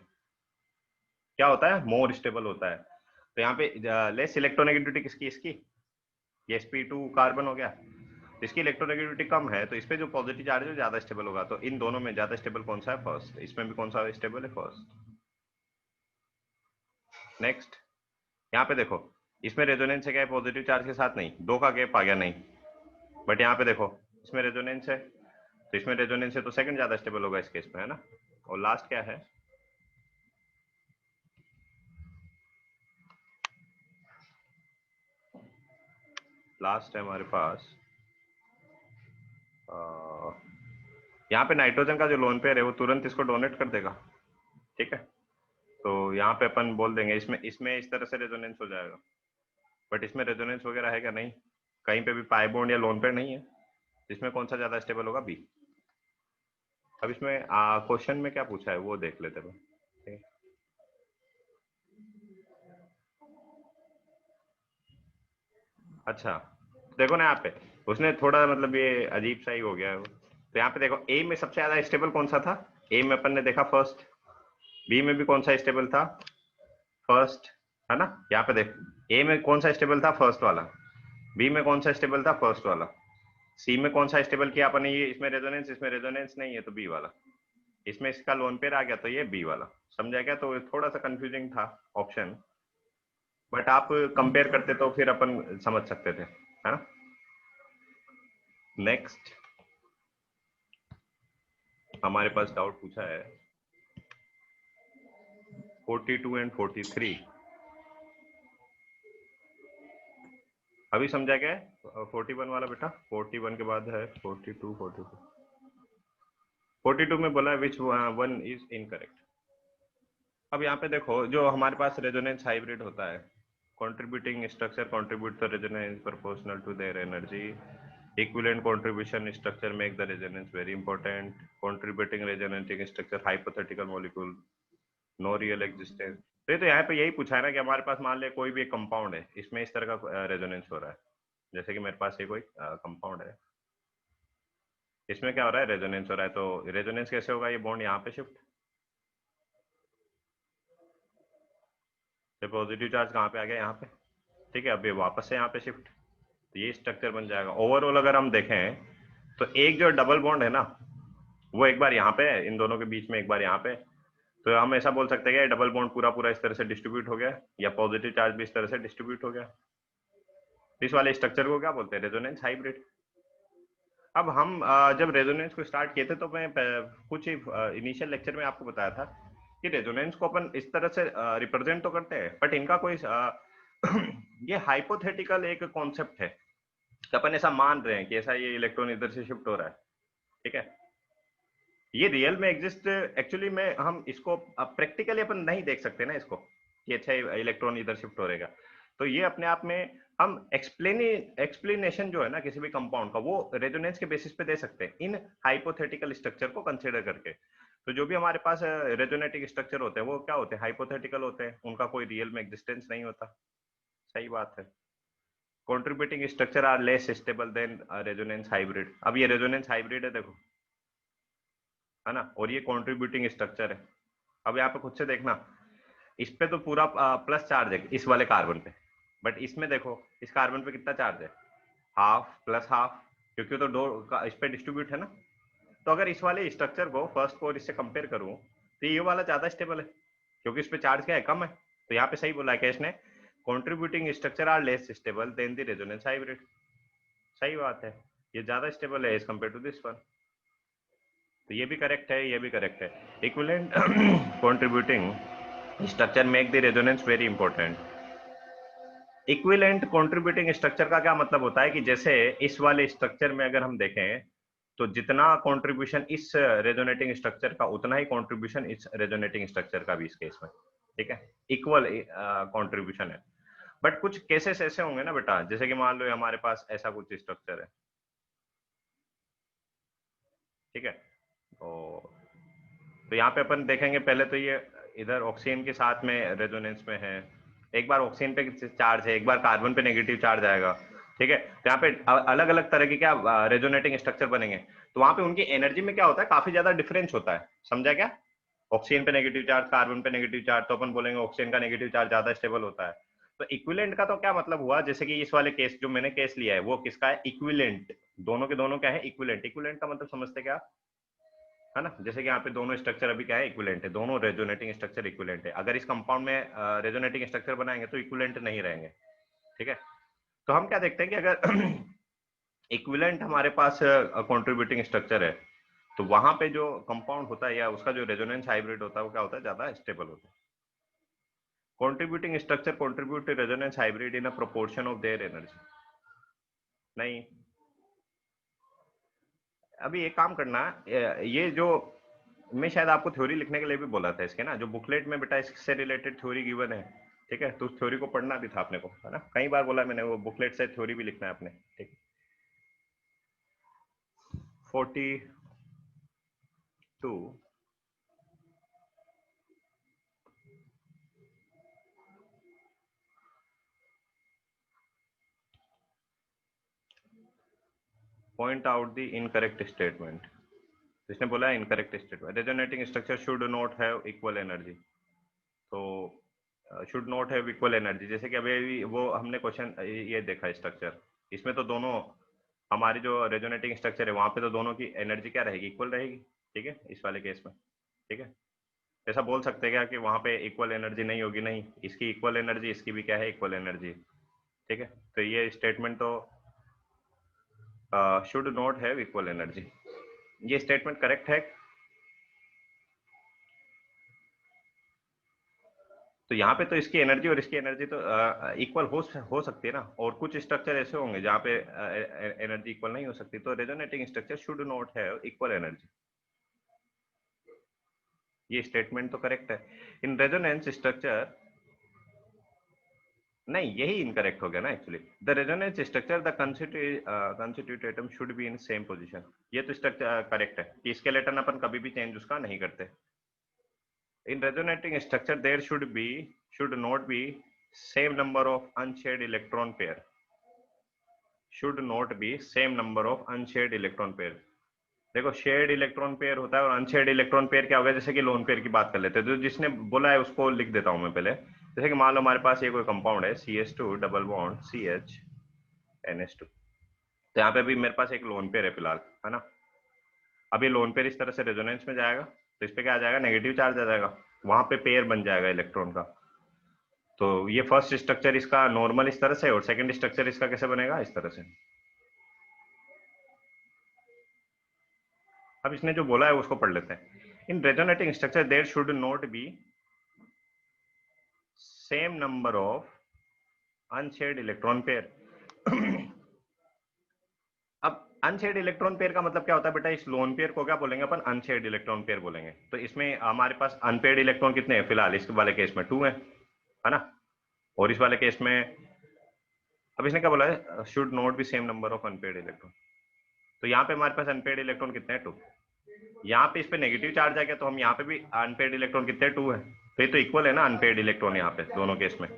क्या होता है? मोर स्टेबल होता है। तो यहाँ पे लेस इलेक्ट्रोनेगेटिविटी किसकी? इसकी, ये sp2 कार्बन हो गया, इसकी इलेक्ट्रोनेगेटिविटी कम है, तो इस पे जो पॉजिटिव चार्ज है ज्यादा स्टेबल होगा। तो इन दोनों में ज्यादा स्टेबल कौन सा है? फर्स्ट। इसमें भी कौन सा स्टेबल है? फर्स्ट। नेक्स्ट, यहाँ पे देखो, इसमें रेजोनेंस है क्या पॉजिटिव चार्ज के साथ? नहीं, दो का गैप आ गया, नहीं। बट यहाँ पे देखो, इसमें रेजोनेंस है, तो इसमें रेजोनेंस है तो सेकंड ज्यादा स्टेबल होगा इस केस में, है ना। और लास्ट क्या है, लास्ट है हमारे पास यहाँ पे नाइट्रोजन का जो लोन पेयर है वो तुरंत इसको डोनेट कर देगा, ठीक है। तो यहाँ पे अपन बोल देंगे इसमें इसमें इस तरह से रेजोनेंस हो जाएगा, बट इसमें रेजोनेंस वगैरह है क्या, नहीं, कहीं पे भी पाई बॉन्ड या लोन पेयर नहीं है। इसमें कौन सा ज्यादा स्टेबल होगा, बी। अब इसमें क्वेश्चन में क्या पूछा है वो देख लेते हैं। अच्छा, देखो ना यहाँ पे उसने थोड़ा मतलब ये अजीब सा ही हो गया है वो। तो यहाँ पे देखो ए में सबसे ज्यादा स्टेबल कौन सा था, ए में अपन ने देखा फर्स्ट, बी में भी कौन सा स्टेबल था, फर्स्ट, है ना। यहाँ पे देख, ए में कौन सा स्टेबल था, फर्स्ट वाला, बी में कौन सा स्टेबल था, फर्स्ट वाला, सी में कौन सा स्टेबल किया अपन ने, ये इसमें रेजोनेंस नहीं है तो बी वाला, इसमें इसका लोन पेयर आ गया तो ये बी वाला, समझा गया। तो थोड़ा सा कंफ्यूजिंग था ऑप्शन, बट आप कंपेयर करते तो फिर अपन समझ सकते थे, है ना। नेक्स्ट हमारे पास डाउट पूछा है 42 एंड 43, अभी समझा क्या है 41 वाला बेटा, 41 के बाद है 42, 42 में बोला है विच वन इज इनकरेक्ट। अब यहाँ पे देखो जो हमारे पास रेजोनेंस हाइब्रिड होता है, contributing structure contribute the resonance proportional to their energy, equivalent contribution structure make the resonance very important, contributing resonating structure hypothetical molecule, no real existence। तो यहाँ पे यही पूछा है ना कि हमारे पास मान ले कोई भी एक कंपाउंड है, इसमें इस तरह का रेजोनेंस हो रहा है, जैसे कि मेरे पास ये कोई कंपाउंड है, इसमें क्या हो रहा है, रेजोनेंस हो रहा है। तो रेजोनेंस कैसे होगा, ये बॉन्ड यहाँ पे शिफ्ट, तो पॉजिटिव चार्ज कहाँ पे आ गया, यहाँ पे, ठीक है। अब ये वापस से यहाँ पे शिफ्ट, तो ये स्ट्रक्चर बन जाएगा। ओवरऑल अगर हम देखें तो एक जो डबल बॉन्ड है ना, वो एक बार यहाँ पे है, इन दोनों के बीच में एक बार यहाँ पे, तो हम ऐसा बोल सकते हैं कि डबल बॉन्ड पूरा पूरा इस तरह से डिस्ट्रीब्यूट हो गया, या पॉजिटिव चार्ज भी इस तरह से डिस्ट्रीब्यूट हो गया। इस वाले स्ट्रक्चर को क्या बोलते हैं, रेजोनेंस हाइब्रिड। अब हम जब रेजोनेंस को स्टार्ट किए थे तो मैं कुछ इनिशियल लेक्चर में आपको बताया था कि रेजोनेंस को अपन इस तरह से रिप्रेजेंट तो करते हैं, बट इनका कोई ये हाइपोथेटिकल एक कॉन्सेप्ट है, अपन ऐसा मान रहे हैं कि ऐसा ये इलेक्ट्रॉन इधर से शिफ्ट हो रहा है, ठीक है। ये रियल में एग्जिस्ट एक्चुअली में हम इसको प्रैक्टिकली अपन नहीं देख सकते ना इसको कि अच्छा इलेक्ट्रॉन इधर शिफ्ट हो रहेगा। तो ये अपने आप में हम एक्सप्लेनेशन जो है ना किसी भी कंपाउंड का, वो रेजोनेंस के बेसिस पे दे सकते हैं इन हाइपोथेटिकल स्ट्रक्चर को कंसीडर करके। तो जो भी हमारे पास रेजोनेटिक स्ट्रक्चर होते हैं वो क्या होते हैं, हाइपोथेटिकल होते हैं, उनका कोई रियल में एग्जिस्टेंस नहीं होता, सही बात है। Contributing structure are less stable than resonance hybrid. अब ये रेजोनेंस हाइब्रिड है देखो, है ना, और ये कंट्रीब्यूटिंग स्ट्रक्चर है। अब यहाँ पे खुद से देखना, इस पे तो पूरा प्लस चार्ज है इस वाले कार्बन पे, बट इसमें देखो इस कार्बन पे कितना चार्ज है, हाफ प्लस हाफ, क्योंकि तो दो इस पे डिस्ट्रीब्यूट है ना। तो अगर इस वाले स्ट्रक्चर को फर्स्ट को इससे कंपेयर करूं तो ये वाला ज्यादा स्टेबल है, क्योंकि इस पे चार्ज क्या है, कम है। तो यहाँ पे सही बोला है कैश ने, contributing structure are less stable than the resonance hybrid, सही बात है, ये ज्यादा स्टेबल है as compare to this one. तो ये भी करेक्ट है, ये भी करेक्ट है। Equivalent contributing structure make the resonance very important. Equivalent contributing structure का क्या मतलब होता है कि जैसे इस वाले स्ट्रक्चर में अगर हम देखें तो जितना कंट्रीब्यूशन इस रेजोनेटिंग स्ट्रक्चर का उतना ही कंट्रीब्यूशन इस रेजोनेटिंग स्ट्रक्चर का भी इस केस में, ठीक है, इक्वल कंट्रीब्यूशन है। बट कुछ केसेस ऐसे होंगे ना बेटा, जैसे कि मान लो हमारे पास ऐसा कुछ स्ट्रक्चर है, ठीक है। तो यहाँ पे अपन देखेंगे पहले तो ये इधर ऑक्सीजन के साथ में रेजोनेंस में है, एक बार ऑक्सीजन पे चार्ज है, एक बार कार्बन पे नेगेटिव चार्ज आएगा, ठीक है। तो यहाँ पे अलग अलग तरह के क्या रेजोनेटिंग स्ट्रक्चर बनेंगे, तो वहां पे उनकी एनर्जी में क्या होता है, काफी ज्यादा डिफरेंस होता है, समझा क्या। ऑक्सीजन पे नेगेटिव चार्ज, कार्बन पे नेगेटिव चार्ज, तो अपन बोलेंगे ऑक्सीजन का नेगेटिव चार्ज ज्यादा स्टेबल होता है। तो इक्विवेलेंट का तो क्या मतलब हुआ, जैसे कि इस वाले केस जो मैंने केस लिया है वो किसका है, इक्विवेलेंट, दोनों के दोनों क्या है, इक्विवेलेंट। इक्विवेलेंट का मतलब समझते क्या, है ना, जैसे कि यहाँ पे दोनों स्ट्रक्चर अभी क्या है, इक्विवेलेंट है, दोनों रेजोनेटिंग स्ट्रक्चर इक्विवेलेंट है। अगर इस कंपाउंड में रेजोनेटिंग स्ट्रक्चर बनाएंगे तो इक्विवेलेंट नहीं रहेंगे, ठीक है। तो हम क्या देखते हैं कि अगर इक्विवेलेंट हमारे पास कंट्रीब्यूटिंग स्ट्रक्चर है तो वहां पे जो कंपाउंड होता है या उसका जो रेजोनेंस हाइब्रिड होता है वो क्या होता है, ज्यादा स्टेबल होता है. Contributing structure contribute to resonance hybrid in a proportion of their energy. नहीं. अभी एक काम करना, ये जो मैं शायद आपको थ्योरी लिखने के लिए भी बोला था इसके ना, जो बुकलेट में बेटा इससे रिलेटेड थ्योरी गिवन है, ठीक है, तो उस थ्योरी को पढ़ना भी था अपने को, है ना. कई बार बोला मैंने, वो बुकलेट से थ्योरी भी लिखना है आपने. ठीक. 42 point out the incorrect statement. इसने बोला है incorrect statement, resonating structure should not have equal energy. तो should not have equal energy, जैसे कि अभी वो हमने क्वेश्चन ये देखा स्ट्रक्चर, इसमें तो दोनों हमारी जो रेजोनेटिंग स्ट्रक्चर है वहां पे तो दोनों की एनर्जी क्या रहेगी, इक्वल रहेगी. ठीक है, इस वाले केस में. ठीक है, ऐसा बोल सकते हैं क्या कि वहां पे इक्वल एनर्जी नहीं होगी, नहीं, इसकी इक्वल एनर्जी, इसकी भी क्या है, इक्वल एनर्जी. ठीक है, तो ये स्टेटमेंट तो should not have equal energy, ये स्टेटमेंट करेक्ट है. तो यहाँ पे तो इसकी एनर्जी और इसकी एनर्जी तो इक्वल हो सकती है ना, और कुछ स्ट्रक्चर ऐसे होंगे जहाँ पे एनर्जी इक्वल नहीं हो सकती. तो resonating structure should not have equal energy, ये स्टेटमेंट तो करेक्ट है. इन रेजोनेंस स्ट्रक्चर, नहीं, यही इनकरेक्ट हो गया ना actually. The resonance structure the constitute atom should be in same position, ये तो स्ट्रक्चर करेक्ट है कि स्केलेटन अपन कभी भी चेंज उसका नहीं करते. In resonating structure, there should not be same number of unshared electron pair. Should not be same number of unshared electron pair. देखो, शेयर्ड इलेक्ट्रॉन पेयर होता है और अनशेयर्ड इलेक्ट्रॉन पेयर क्या होगा, जैसे कि लोन पेयर की बात कर लेते हैं. तो जिसने बोला है उसको लिख देता हूं मैं पहले. जैसे कि मान लो हमारे पास ये कोई कंपाउंड है CH2 double bond CH NH2. तो यहाँ पे भी मेरे पास एक लोन पेयर है फिलहाल, है ना. अब ये लोन पेयर इस तरह से रेजोनेंस में जाएगा तो इस पे क्या आ जाएगा, नेगेटिव चार्ज आ जाएगा, वहां पे पेयर बन जाएगा इलेक्ट्रॉन का. तो ये फर्स्ट स्ट्रक्चर इसका नॉर्मल इस तरह से, और सेकंड स्ट्रक्चर इसका कैसे बनेगा, इस तरह से. अब इसने जो बोला है उसको पढ़ लेते हैं. In resonating structure there should not be same number of unshared electron pair. अब अनशेयर्ड इलेक्ट्रॉन पेयर का मतलब क्या होता है बेटा, इस लोन पेयर को क्या बोलेंगे अपन, अनशेयर्ड इलेक्ट्रॉन पेयर बोलेंगे. तो इसमें हमारे पास अनपेयर्ड इलेक्ट्रॉन कितने हैं फिलहाल, इस वाले केस में 2 है ना. और इस वाले केस में अब इसने क्या बोला है, should not be same number of unpaired electron. तो यहाँ पे हमारे पास अनपेयर्ड इलेक्ट्रॉन कितने हैं, 2. यहाँ पे इस पे नेगेटिव चार्ज आ गया तो हम यहाँ पे भी अनपेयर्ड इलेक्ट्रॉन कितने, 2 है. तो ये तो इक्वल है ना अनपेयर्ड इलेक्ट्रॉन यहाँ पे दोनों केस में.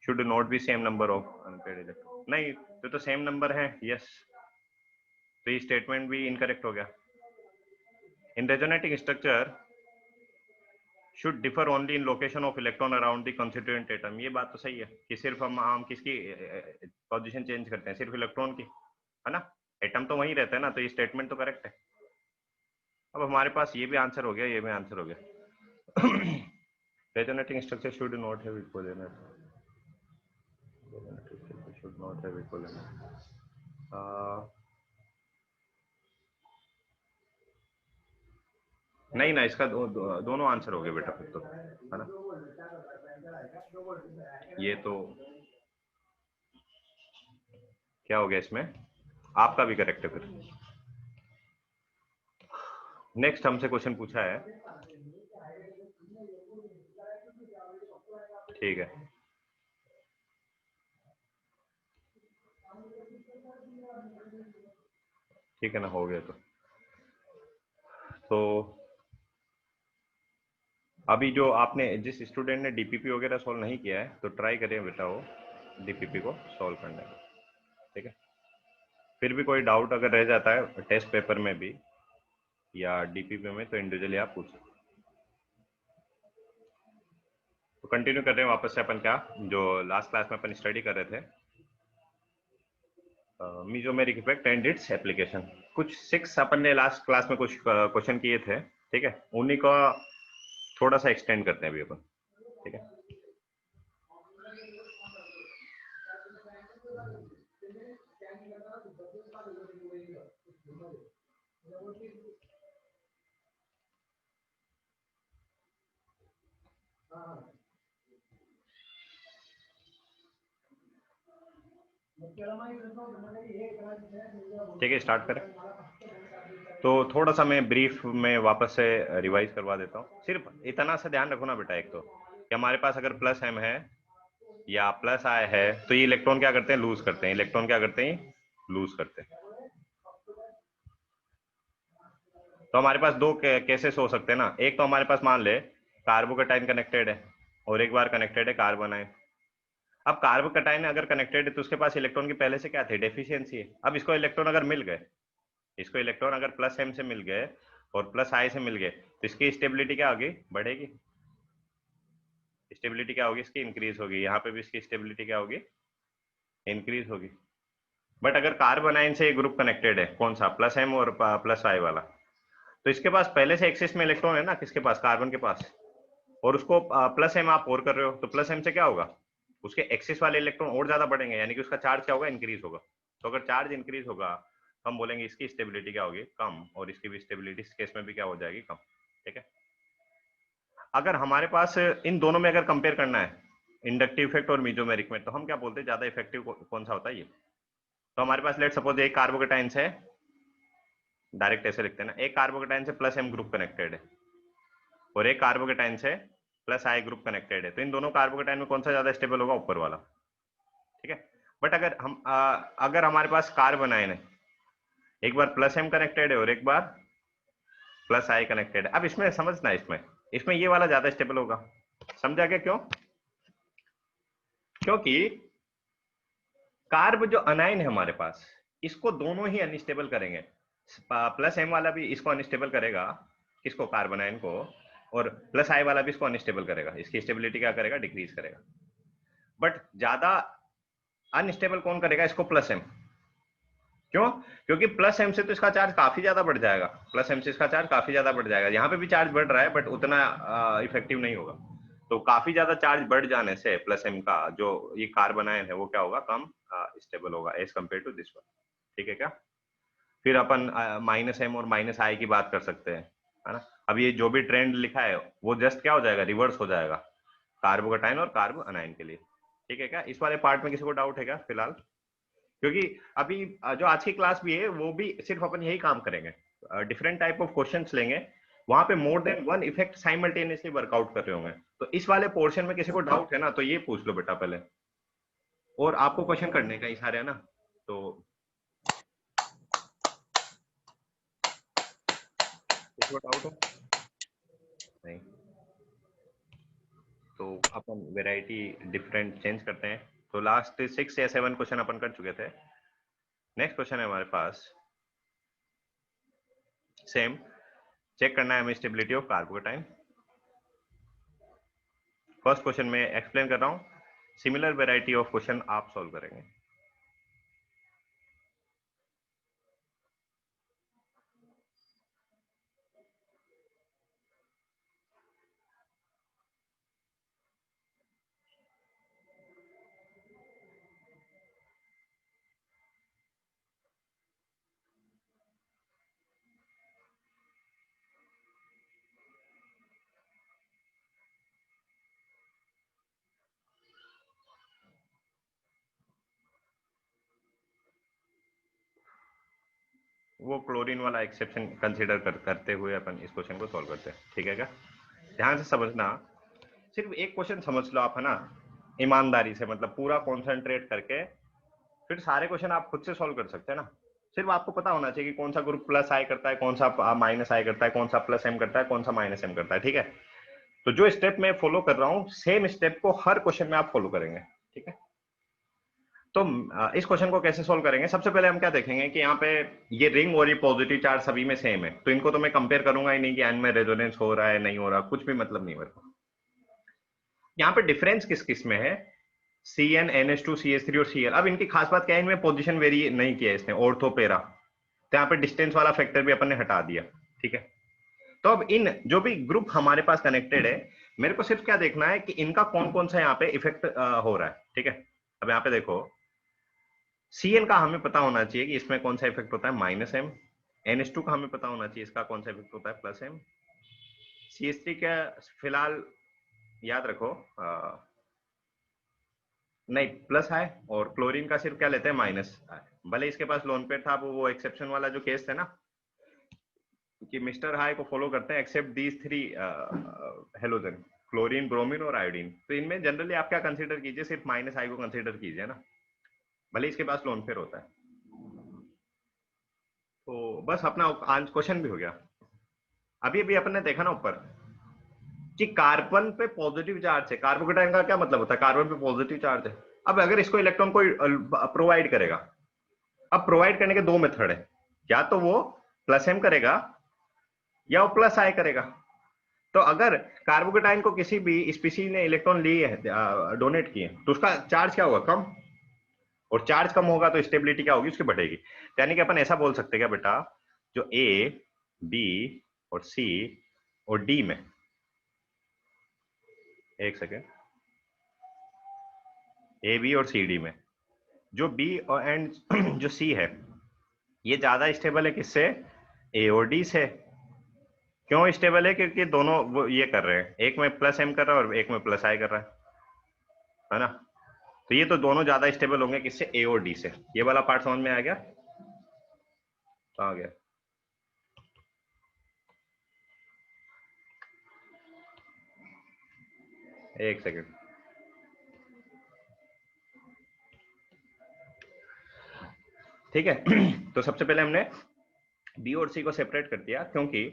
Should not be same number of unpaired electron, नहीं, तो सेम नंबर है, यस. तो ये स्टेटमेंट भी इनकरेक्ट हो गया. In resonating structure should differ only in location of electron around the constituent atom. ये बात तो सही है कि सिर्फ हम किसकी पोजीशन चेंज करते हैं, सिर्फ इलेक्ट्रॉन की, है ना. एटम तो वहीं रहता है ना, तो ये स्टेटमेंट तो करेक्ट है. अब हमारे पास ये भी आंसर हो गया, ये भी आंसर हो गया. Resonating structure should not have equal energy, should not have equal energy. नहीं ना, इसका दोनों आंसर हो गए बेटा फिर तो, है ना. ये तो क्या हो गया इसमें, आपका भी करेक्ट है फिर. नेक्स्ट हमसे क्वेश्चन पूछा है, ठीक है. ठीक है ना, हो गया तो अभी जो आपने, जिस स्टूडेंट ने डीपीपी वगैरह सॉल्व नहीं किया है तो ट्राई करें बेटा वो डीपीपी को सॉल्व करने का. ठीक है, फिर भी कोई डाउट अगर रह जाता है टेस्ट पेपर में भी या डीपीपी में तो इंडिविजुअली आप पूछ सकते. तो कंटिन्यू कर रहे हैं वापस से अपन, क्या जो लास्ट क्लास में अपन स्टडी कर रहे थे, mesomeric effect and its application. कुछ 6 अपन ने लास्ट क्लास में कुछ क्वेश्चन किए थे, ठीक है, उन्हीं का थोड़ा सा एक्सटेंड करते हैं अभी अपन. ठीक है, ठीक है, स्टार्ट करें। तो थोड़ा सा मैं ब्रीफ में वापस से रिवाइज करवा देता हूँ। सिर्फ इतना सा ध्यान रखो ना बेटा, एक तो कि हमारे पास अगर प्लस एम है या प्लस आई है तो ये इलेक्ट्रॉन क्या करते हैं, लूज करते हैं। इलेक्ट्रॉन क्या करते हैं, लूज करते हैं। तो हमारे पास दो केसेस हो सकते हैं ना। एक तो हमारे पास मान ले कार्बोकेटाइन कनेक्टेड है और एक बार कनेक्टेड है कार्बन आयन। अब कार्बोकेटाइन अगर कनेक्टेड है तो उसके पास इलेक्ट्रॉन की पहले से क्या थे, डेफिशिएंसी है। अब इसको इलेक्ट्रॉन अगर मिल गए, इसको इलेक्ट्रॉन अगर प्लस एम से मिल गए और प्लस आई से मिल गए तो इसकी स्टेबिलिटी क्या होगी, बढ़ेगी। स्टेबिलिटी क्या होगी इसकी, इंक्रीज होगी। यहाँ पे भी इसकी स्टेबिलिटी क्या होगी, इंक्रीज होगी। बट अगर कार्बन आयन से ग्रुप कनेक्टेड है, कौन सा, प्लस एम और प्लस आई वाला, तो इसके पास पहले से एक्सिस में इलेक्ट्रॉन है ना, किसके पास, कार्बन के पास। और उसको प्लस एम आप और कर रहे हो तो प्लस एम से क्या होगा, उसके एक्सिस वाले इलेक्ट्रॉन और ज्यादा बढ़ेंगे, यानी कि उसका चार्ज क्या होगा, इंक्रीज होगा। तो अगर चार्ज इंक्रीज होगा तो हम बोलेंगे इसकी स्टेबिलिटी क्या होगी, कम, और इसकी भी स्टेबिलिटी इस केस में भी क्या हो जाएगी, कम। ठीक है। अगर हमारे पास इन दोनों में अगर कंपेयर करना है, इंडक्टिव इफेक्ट और मीजोमेरिक में, तो हम क्या बोलते हैं ज्यादा इफेक्टिव कौन सा होता है ये। तो हमारे पास लेट सपोज एक कार्बोकेटाइन से, डायरेक्ट ऐसे लिखते हैं ना, एक कार्बोकेटाइन से प्लस एम ग्रुप कनेक्टेड है और एक कार्बोकेटाइन से प्लस आई ग्रुप कनेक्टेड है। तो इन दोनों कार्बोकेटाइन में कौन सा ज्यादा स्टेबल होगा, ऊपर वाला। ठीक है। बट अगर हम अगर हमारे पास कार्बन आयन है, एक बार प्लस एम कनेक्टेड है और एक बार प्लस आई कनेक्टेड है। अब इसमें समझना, इसमें इसमें ये वाला ज्यादा स्टेबल होगा। समझा क्या, क्यों? क्योंकि कार्ब जो अनायन है हमारे पास, इसको दोनों ही अनस्टेबल करेंगे। प्लस एम वाला भी इसको अनस्टेबल करेगा, किसको, कार्बन आयन को, और प्लस आई वाला भी इसको अनस्टेबल करेगा। इसकी स्टेबिलिटी क्या करेगा, डिक्रीज करेगा। बट ज्यादा अनस्टेबल कौन करेगा इसको, प्लस एम। क्यों? क्योंकि प्लस एम से तो इसका चार्ज काफी ज्यादा बढ़ जाएगा, प्लस एम से इसका चार्ज काफी ज्यादा बढ़ जाएगा। यहाँ पे भी चार्ज बढ़ रहा है बट उतना इफेक्टिव नहीं होगा। तो काफी ज्यादा चार्ज बढ़ जाने से प्लस एम का जो ये कार्बन आयन है वो क्या होगा, कम स्टेबल होगा as compare to this one. ठीक है क्या? फिर अपन माइनस एम और माइनस आई की बात कर सकते हैं, है ना। अब ये जो भी ट्रेंड लिखा है वो जस्ट क्या हो जाएगा, रिवर्स हो जाएगा कार्बोकेटाइन और कार्ब अनायन के लिए। ठीक है क्या? इस वाले पार्ट में किसी को डाउट है क्या फिलहाल? क्योंकि अभी जो आज की क्लास भी है वो भी सिर्फ अपन यही काम करेंगे, डिफरेंट टाइप ऑफ क्वेश्चंस लेंगे, वहां पे more than one effect simultaneously workout कर रहे होंगे। तो इस वाले पोर्शन में किसी को डाउट है ना तो ये पूछ लो बेटा पहले, और आपको क्वेश्चन करने का ही सारे है ना। तो किसी को डाउट है? नहीं। तो अपन वेराइटी डिफरेंट चेंज करते हैं। तो लास्ट 6 या 7 क्वेश्चन अपन कर चुके थे। नेक्स्ट क्वेश्चन है हमारे पास, सेम चेक करना है हमें stability of carbocation. First question में एक्सप्लेन कर रहा हूं, सिमिलर वेराइटी ऑफ क्वेश्चन आप सॉल्व करेंगे। वो क्लोरीन वाला एक्सेप्शन कंसीडर करते हुए अपन इस क्वेश्चन को सॉल्व करते हैं। ठीक है क्या? ध्यान से समझना, सिर्फ एक क्वेश्चन समझ लो आप, है ना, ईमानदारी से, मतलब पूरा कॉन्सेंट्रेट करके, फिर सारे क्वेश्चन आप खुद से सॉल्व कर सकते हैं ना। सिर्फ आपको पता होना चाहिए कि कौन सा ग्रुप प्लस आई करता है, कौन सा माइनस आई करता है, कौन सा प्लस एम करता है, कौन सा माइनस एम करता है। ठीक है। तो जो स्टेप मैं फॉलो कर रहा हूँ सेम स्टेप को हर क्वेश्चन में आप फॉलो करेंगे। ठीक है। तो इस क्वेश्चन को कैसे सोल्व करेंगे, सबसे पहले हम क्या देखेंगे कि यहाँ पे ये रिंग और ये पॉजिटिव चार्ज सभी में सेम है, तो इनको तो मैं कंपेयर करूंगा ही नहीं कि इनमें रेजोनेंस हो रहा है नहीं हो रहा, कुछ भी मतलब नहीं मेरे को। यहाँ पे डिफरेंस किस किस में है, Cn, NH2, CH3 और Cl। अब इनकी खास बात क्या है, इनमें पोजीशन वेरी नहीं किया इसने, ऑर्थो पेरा, तो यहाँ पे डिस्टेंस वाला फैक्टर भी अपन ने हटा दिया। ठीक है। तो अब इन जो भी ग्रुप हमारे पास कनेक्टेड है, मेरे को सिर्फ क्या देखना है कि इनका कौन कौन सा यहाँ पे इफेक्ट हो रहा है। ठीक है। अब यहाँ पे देखो, Cl का हमें पता होना चाहिए कि इसमें कौन सा इफेक्ट होता है, माइनस एम। NH2 का हमें पता होना चाहिए इसका कौन सा इफेक्ट होता है, प्लस एम। CH3 का फिलहाल याद रखो नहीं प्लस है, और क्लोरीन का सिर्फ क्या लेते हैं, माइनस है। भले इसके पास लोन पेयर था, वो एक्सेप्शन वाला जो केस था ना, कि मिस्टर हाई को फॉलो करते हैं except these three halogen, chlorine, bromine और आयोडीन। तो इनमें जनरली आप क्या कंसीडर कीजिए, सिर्फ माइनस आई को कंसीडर कीजिए ना, भले इसके पास लोन पेयर होता है। तो बस अपना क्वेश्चन भी हो गया। अभी अभी अपने देखा ना ऊपर कि कार्बन पे पॉजिटिव चार्ज है, कार्बोकेटाइन का क्या मतलब होता है, कार्बन पे पॉजिटिव चार्ज है। अब अगर इसको इलेक्ट्रॉन कोई प्रोवाइड करेगा, अब प्रोवाइड करने के दो मेथड है, या तो वो प्लस एम करेगा या वो प्लस आई करेगा। तो अगर कार्बोकेटाइन को किसी भी स्पीशीज ने इलेक्ट्रॉन लिए है, डोनेट किए, तो उसका चार्ज क्या होगा, कम। और चार्ज कम होगा तो स्टेबिलिटी क्या होगी, उसकी बढ़ेगी। यानी कि अपन ऐसा बोल सकते हैं क्या बेटा, जो ए, बी और सी और डी में, एक सेकेंड, ए बी और सी डी में, जो बी और एंड जो सी है, ये ज्यादा स्टेबल है किससे, ए और डी से। क्यों स्टेबल है, क्योंकि दोनों वो ये कर रहे हैं, एक में प्लस एम कर रहा है और एक में प्लस आई कर रहा है ना। तो ये तो दोनों ज्यादा स्टेबल होंगे किससे, ए और डी से। ये वाला पार्ट समझ में आ गया, आ गया। एक सेकेंड, ठीक है। तो सबसे पहले हमने बी और सी को सेपरेट कर दिया, क्योंकि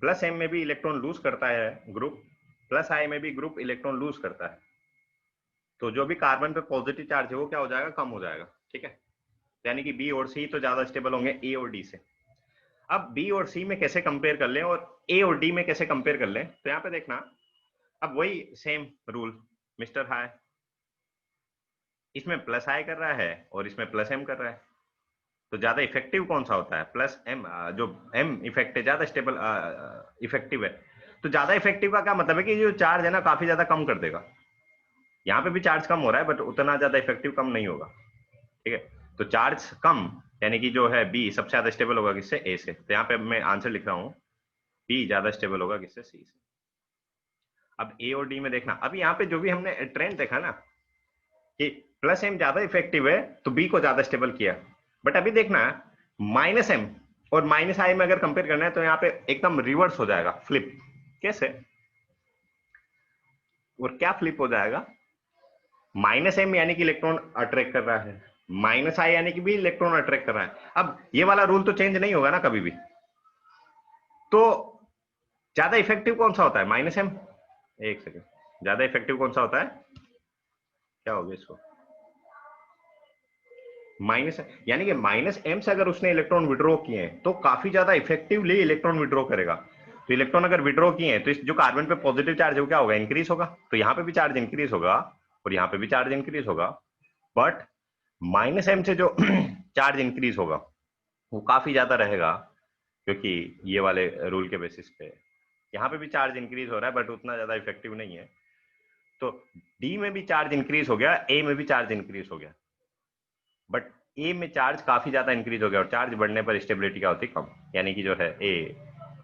प्लस एम में भी इलेक्ट्रॉन लूज करता है ग्रुप, प्लस आई में भी ग्रुप इलेक्ट्रॉन लूज करता है। तो जो भी कार्बन पे पॉजिटिव चार्ज है वो क्या हो जाएगा, कम हो जाएगा, ठीक है। यानी कि बी और सी तो ज्यादा स्टेबल होंगे ए और डी से। अब बी और सी में कैसे कंपेयर कर लें और ए और डी में कैसे कंपेयर कर लें, तो यहाँ पे देखना, अब वही सेम रूल, मिस्टर हाई इसमें प्लस आई कर रहा है और इसमें प्लस एम कर रहा है, तो ज्यादा इफेक्टिव कौन सा होता है, प्लस एम। जो एम इफेक्ट है ज्यादा स्टेबल इफेक्टिव है। तो ज्यादा इफेक्टिव का क्या मतलब है कि जो चार्ज है ना काफी ज्यादा कम कर देगा। यहाँ पे भी चार्ज कम हो रहा है बट उतना ज्यादा इफेक्टिव कम नहीं होगा, ठीक है। तो चार्ज कम, यानी कि जो है बी सबसे ज्यादा स्टेबल होगा किससे, ए से। तो यहाँ पे मैं आंसर लिख रहा हूँ, बी ज्यादा स्टेबल होगा किससे, सी से। अब ए और डी में देखना, अब यहाँ पे जो भी हमने ट्रेंड देखा ना कि प्लस एम ज्यादा इफेक्टिव है तो बी को ज्यादा स्टेबल किया। बट अभी देखना माइनस एम और माइनस आई में अगर कंपेयर करना है तो यहाँ पे एकदम रिवर्स हो जाएगा, फ्लिप। कैसे, और क्या फ्लिप हो जाएगा, माइनस एम यानी कि इलेक्ट्रॉन अट्रैक्ट कर रहा है, माइनस आई यानी कि भी इलेक्ट्रॉन अट्रैक्ट कर रहा है। अब ये वाला रूल तो चेंज नहीं होगा ना कभी भी। तो ज्यादा इफेक्टिव कौन सा होता है, माइनस एम। एक सेकेंड, ज्यादा इफेक्टिव कौन सा होता है, क्या होगा इसको, माइनस, यानी कि माइनस एम से अगर उसने इलेक्ट्रॉन विड्रॉ किए हैं तो काफी ज्यादा इफेक्टिवली इलेक्ट्रॉन विड्रॉ करेगा। तो इलेक्ट्रॉन अगर विड्रॉ किए हैं तो इस जो कार्बन पे पॉजिटिव चार्ज है वो क्या होगा, इंक्रीज होगा। तो यहाँ पे भी चार्ज इंक्रीज होगा और यहाँ पे भी चार्ज इंक्रीज होगा। बट माइनस एम से जो चार्ज इंक्रीज होगा वो काफी ज्यादा रहेगा, क्योंकि ये वाले रूल के बेसिस पे यहाँ पे भी चार्ज इंक्रीज हो रहा है बट उतना ज्यादा इफेक्टिव नहीं है। तो डी में भी चार्ज इंक्रीज हो गया, ए में भी चार्ज इंक्रीज हो गया, बट ए में चार्ज काफी ज्यादा इंक्रीज हो गया और चार्ज बढ़ने पर स्टेबिलिटी क्या होती है, कम। यानी कि जो है ए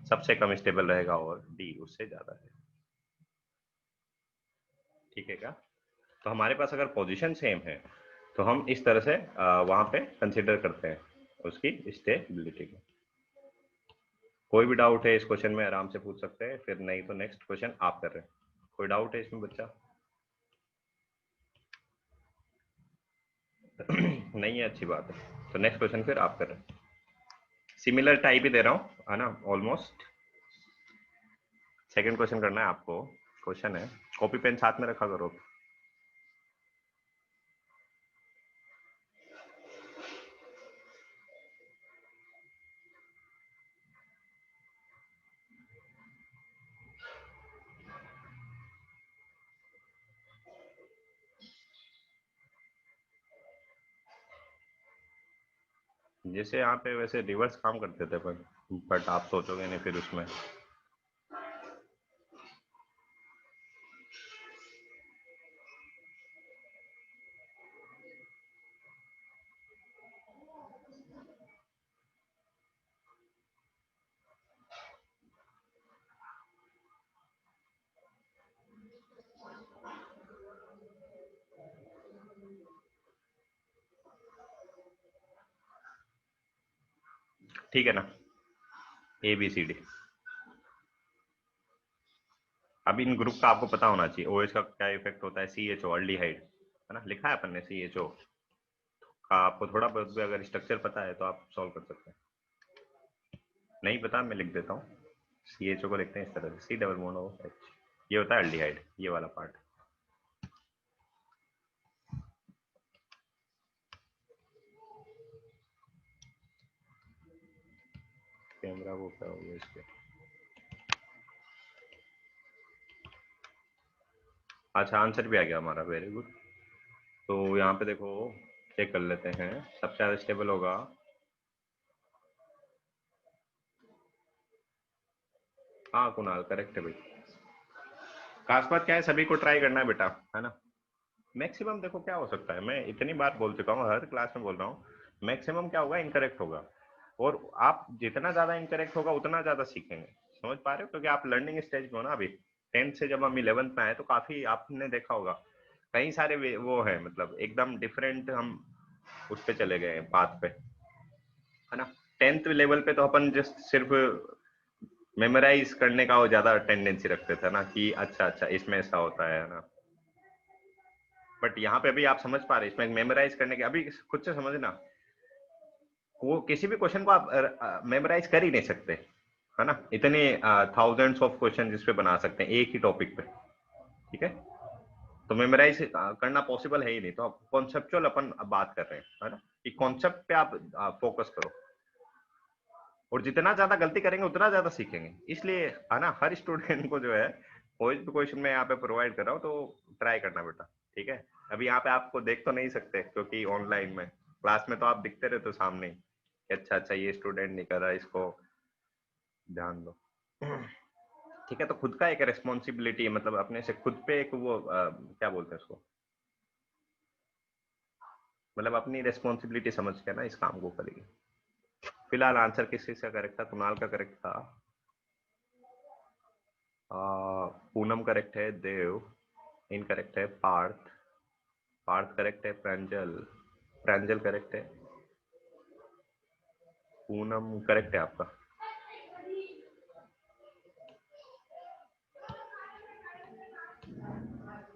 सबसे कम स्टेबल रहेगा और डी उससे ज्यादा है, ठीक है क्या। तो हमारे पास अगर पोजीशन सेम है तो हम इस तरह से वहां पे कंसिडर करते हैं उसकी स्टेबिलिटी को। कोई भी डाउट है इस क्वेश्चन में आराम से पूछ सकते हैं, फिर नहीं तो नेक्स्ट क्वेश्चन आप कर रहे हैं। कोई डाउट है इसमें बच्चा? नहीं है, अच्छी बात है। तो नेक्स्ट क्वेश्चन फिर आप कर रहे हैं, सिमिलर टाइप ही दे रहा हूँ है ना, ऑलमोस्ट। सेकंड क्वेश्चन करना है आपको, क्वेश्चन है, कॉपी पेन साथ में रखा करो। जैसे यहाँ पे वैसे रिवर्स काम करते थे पर बट आप सोचोगे नहीं फिर उसमें। ठीक है ना, ए बी सी डी। अब इन ग्रुप का आपको पता होना चाहिए, ओएच का क्या इफेक्ट होता है, सी एच ओ अल्डिहाइड है ना, लिखा है अपन ने सी एच ओ का। आपको थोड़ा बहुत भी अगर स्ट्रक्चर पता है तो आप सॉल्व कर सकते हैं, नहीं पता मैं लिख देता हूँ। सी एच ओ को लिखते हैं इस तरह से, C double bond O H, ये होता है अल्डिहाइड, ये वाला पार्ट। कैमरा वो क्या हो गया इसके, अच्छा आंसर भी आ गया हमारा, वेरी गुड। तो यहाँ पे देखो चेक कर लेते हैं, सबसे ज्यादा स्टेबल होगा हाँ कुणाल, करेक्ट है भाई। खास बात क्या है, सभी को ट्राई करना है बेटा, है ना। मैक्सिमम देखो क्या हो सकता है, मैं इतनी बार बोल चुका हूँ, हर क्लास में बोल रहा हूँ, मैक्सिमम क्या होगा, इनकरेक्ट होगा। और आप जितना ज्यादा इनकरेक्ट होगा उतना ज्यादा सीखेंगे, समझ पा रहे हो, क्योंकि आप लर्निंग स्टेज में हो ना अभी। 10th से जब हम 11th में आए तो काफी आपने देखा होगा कई सारे वो है, मतलब एकदम डिफरेंट हम उस पे चले गए पाथ पे, है ना। 10th लेवल पे तो अपन जस्ट सिर्फ मेमोराइज करने का वो ज्यादा टेंडेंसी रखते थे ना, कि अच्छा अच्छा इसमें ऐसा होता है ना। बट यहाँ पे अभी आप समझ पा रहे हैं, इसमें मेमोराइज करने के, अभी खुद से समझना, वो किसी भी क्वेश्चन को आप मेमोराइज कर ही नहीं सकते, है ना। इतने थाउजेंड्स ऑफ क्वेश्चन जिसपे बना सकते हैं एक ही टॉपिक पे, ठीक है। तो मेमोराइज करना पॉसिबल है ही नहीं, तो आप कॉन्सेप्चुअल अपन बात कर रहे हैं, है ना, कि कॉन्सेप्ट पे आप फोकस करो, और जितना ज्यादा गलती करेंगे उतना ज्यादा सीखेंगे। इसलिए है ना, हर स्टूडेंट को जो है कोई भी क्वेश्चन मैं यहाँ पे प्रोवाइड कर रहा हूँ, तो ट्राई करना बेटा, ठीक है। अभी यहाँ पे आपको देख तो नहीं सकते क्योंकि ऑनलाइन में, क्लास में तो आप दिखते रहते हो सामने ही कि अच्छा अच्छा ये स्टूडेंट नहीं कर रहा, इसको ध्यान दो। ठीक है, तो खुद का एक रेस्पॉन्सिबिलिटी है, मतलब अपने से खुद पे एक वो क्या बोलते हैं उसको, मतलब अपनी रेस्पॉन्सिबिलिटी समझ के ना इस काम को करेगी। फिलहाल आंसर किस किस का करेक्ट था, कुणाल का करेक्ट था, पूनम करेक्ट है, देव इनकरेक्ट है, पार्थ पार्थ करेक्ट है, प्रांजल प्रांजल करेक्ट है, पूनम करेक्ट है आपका।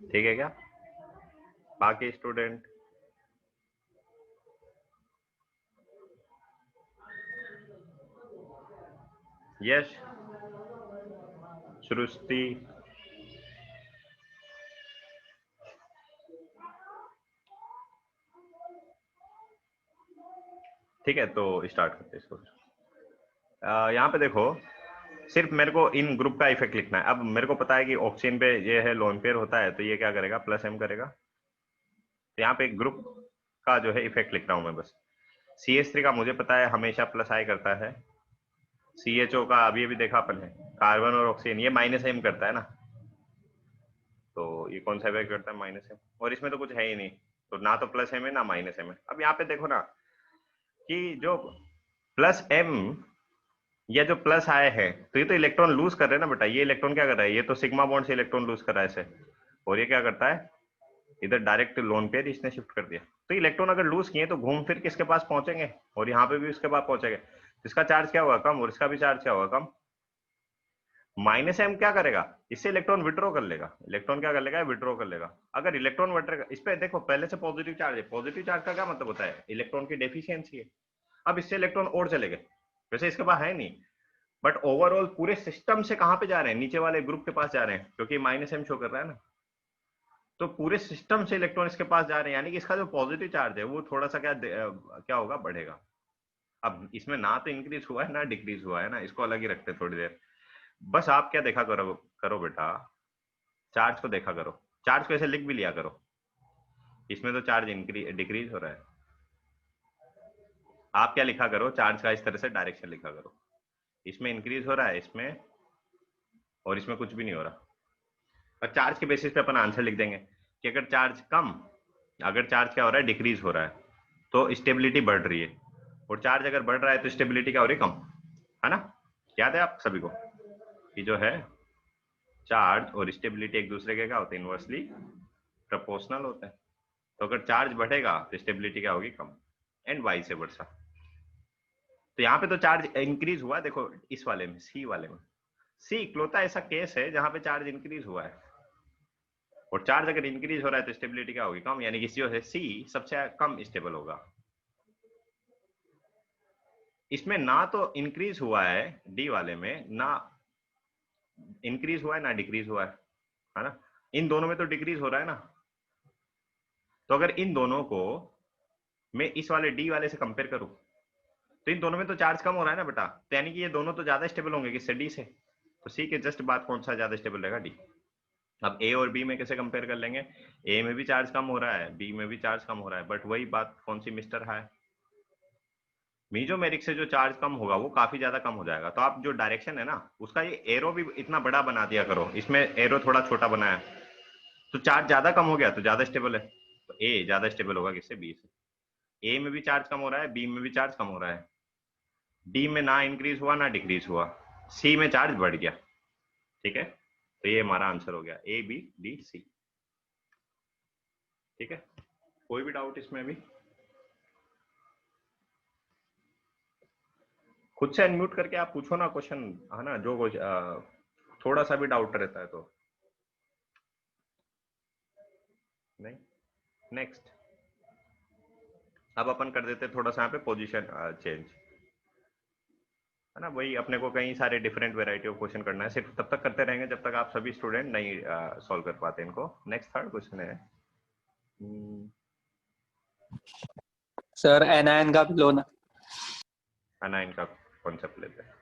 ठीक है क्या, बाकी स्टूडेंट? यश, सृष्टि, ठीक है, तो स्टार्ट करते हैं इसको। यहाँ पे देखो, सिर्फ मेरे को इन ग्रुप का इफेक्ट लिखना है। अब मेरे को पता है कि ऑक्सीजन पे ये है लोन पेयर होता है, तो ये क्या करेगा, प्लस एम करेगा। तो यहाँ पे एक ग्रुप का जो है इफेक्ट लिख रहा हूं मैं बस। CH3 का मुझे पता है हमेशा प्लस आई करता है, CHO का अभी अभी देखा अपन ने, कार्बन और ऑक्सीजन ये माइनस एम करता है ना, तो ये कौन सा इफेक्ट करता है, माइनस एम। और इसमें तो कुछ है ही नहीं, तो ना तो प्लस एम है ना माइनस एम है। अब यहाँ पे देखो ना कि जो प्लस एम या जो प्लस आए हैं, तो ये तो इलेक्ट्रॉन लूज कर रहे हैं ना बेटा, ये इलेक्ट्रॉन क्या कर रहा है, ये तो सिग्मा बॉन्ड से इलेक्ट्रॉन लूज कर रहा है ऐसे, और ये क्या करता है, इधर डायरेक्ट लोन पेयर इसने शिफ्ट कर दिया। तो इलेक्ट्रॉन अगर लूज किए तो घूम फिर किसके पास पहुंचेंगे, और यहाँ पे भी उसके पास पहुंचेंगे, इसका चार्ज क्या होगा, कम, और इसका भी चार्ज क्या होगा, कम। माइनस एम क्या करेगा, इससे इलेक्ट्रॉन विड्रॉ कर लेगा, इलेक्ट्रॉन क्या कर लेगा, विड्रॉ कर लेगा। अगर इलेक्ट्रॉन विड्रॉ, इस पे देखो पहले से पॉजिटिव चार्ज है, पॉजिटिव चार्ज का क्या मतलब होता है, इलेक्ट्रॉन की डेफिशिएंसी है। अब इससे इलेक्ट्रॉन और चले गए, वैसे इसके पास है नहीं, बट ओवरऑल पूरे सिस्टम से कहां पे जा रहे हैं, नीचे वाले ग्रुप के पास जा रहे हैं, क्योंकि माइनस एम शो कर रहा है ना। तो पूरे सिस्टम से इलेक्ट्रॉन इसके पास जा रहे हैं, यानी कि इसका जो पॉजिटिव चार्ज है वो थोड़ा सा क्या होगा, बढ़ेगा। अब इसमें ना तो इंक्रीज हुआ है ना डिक्रीज हुआ है ना, इसको अलग ही रखते हैं थोड़ी देर। बस आप क्या देखा करो करो बेटा, चार्ज को देखा करो, चार्ज को ऐसे लिख भी लिया करो, इसमें तो चार्ज इंक्रीज डिक्रीज हो रहा है। आप क्या लिखा करो, चार्ज का इस तरह से डायरेक्शन लिखा करो, इसमें इंक्रीज हो रहा है, इसमें और इसमें कुछ भी नहीं हो रहा। और चार्ज के बेसिस पे अपन आंसर लिख देंगे कि अगर चार्ज कम, अगर चार्ज क्या हो रहा है, डिक्रीज हो रहा है, तो स्टेबिलिटी बढ़ रही है, और चार्ज अगर बढ़ रहा है तो स्टेबिलिटी क्या हो रही है, कम, है ना। याद है आप सभी को कि जो है चार्ज और स्टेबिलिटी एक दूसरे के क्या होते हैं, इनवर्सली प्रोपोर्शनल होते हैं। तो अगर चार्ज बढ़ेगा तो स्टेबिलिटी क्या होगी, कम, एंड वाइस वर्सा। तो यहाँ पे तो चार्ज इंक्रीज हुआ, देखो इस वाले में, सी वाले में। सी इकलौता ऐसा केस है जहां पे चार्ज इंक्रीज हुआ है, और चार्ज अगर इंक्रीज हो रहा है तो स्टेबिलिटी क्या होगी, कम, यानी कि सी सबसे कम स्टेबल होगा। इसमें ना तो इंक्रीज हुआ है डी वाले में, ना इंक्रीज हुआ है ना डिक्रीज हुआ है ना। इन दोनों में तो डिक्रीज हो रहा है ना। तो अगर इन दोनों को मैं इस वाले डी वाले से कंपेयर करूं, तो इन दोनों में तो चार्ज कम हो रहा है ना बेटा, तो यानी कि ये दोनों तो ज्यादा स्टेबल होंगे किससे, डी से। तो सी के जस्ट बाद कौन सा ज्यादा स्टेबल रहेगा, डी। अब ए और बी में कैसे कंपेयर कर लेंगे, ए में भी चार्ज कम हो रहा है, बी में भी चार्ज कम हो रहा है, बट वही बात कौन सी मिस्टर है, मीजोमेरिक से जो चार्ज कम होगा वो काफी ज्यादा कम हो जाएगा। तो आप जो डायरेक्शन है ना उसका, ये एरो भी इतना बड़ा बना दिया करो, इसमें एरो थोड़ा छोटा बनाया, तो चार्ज ज्यादा कम हो गया तो ज्यादा स्टेबल है। तो ए ज्यादा स्टेबल होगा किससे, बी से। ए में भी चार्ज कम हो रहा है, बी में भी चार्ज कम हो रहा है, डी में ना इंक्रीज हुआ ना डिक्रीज हुआ, सी में चार्ज बढ़ गया। ठीक है, तो ये हमारा आंसर हो गया, ए बी डी सी। ठीक है, कोई भी डाउट इसमें भी? खुद से अनम्यूट करके आप पूछो ना क्वेश्चन, है ना, जो कुछ थोड़ा सा भी डाउट रहता है तो। नहीं, नेक्स्ट। अब अपन कर देते थोड़ा सा यहाँ पे पोजीशन चेंज, है ना। वही अपने को कई सारे डिफरेंट वेराइटी ऑफ क्वेश्चन करना है, सिर्फ तब तक करते रहेंगे जब तक आप सभी स्टूडेंट नहीं सॉल्व कर पाते इनको। नेक्स्ट थर्ड क्वेश्चन है, सर एनायन का भी लो ना। अनाइन का कॉन्सेप्ट लेते हैं।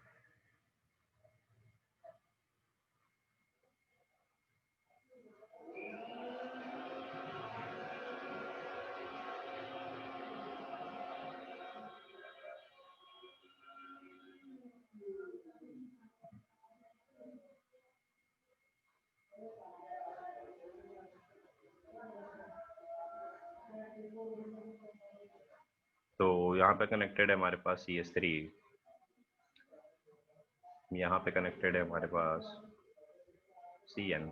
तो यहाँ पे कनेक्टेड है हमारे पास CH3, यहाँ पे कनेक्टेड है हमारे पास CN,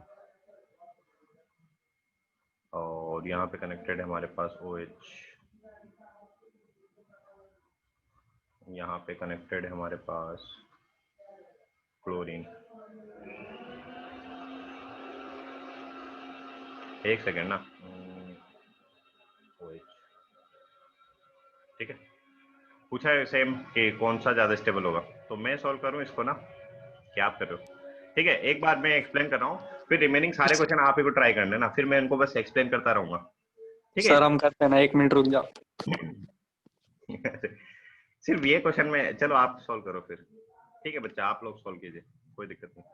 और यहाँ पे कनेक्टेड है हमारे पास OH, यहाँ पे कनेक्टेड है हमारे पास क्लोरीन। एक सेकेंड ना, OH। ठीक है, पूछा है सेम कि कौन सा ज्यादा स्टेबल होगा, तो मैं सॉल्व करूं इसको ना, क्या आप कर रहे हो? ठीक है, एक बार मैं एक्सप्लेन कर रहा हूँ, फिर रिमेनिंग सारे क्वेश्चन आप ही को ट्राई करने ना, फिर मैं इनको बस एक्सप्लेन करता रहूंगा। ठीक है। सर हम करते हैं ना, 1 मिनट रुक जाओ। सिर्फ ये क्वेश्चन में, चलो आप सॉल्व करो फिर। ठीक है बच्चा, आप लोग सॉल्व कीजिए, कोई दिक्कत नहीं।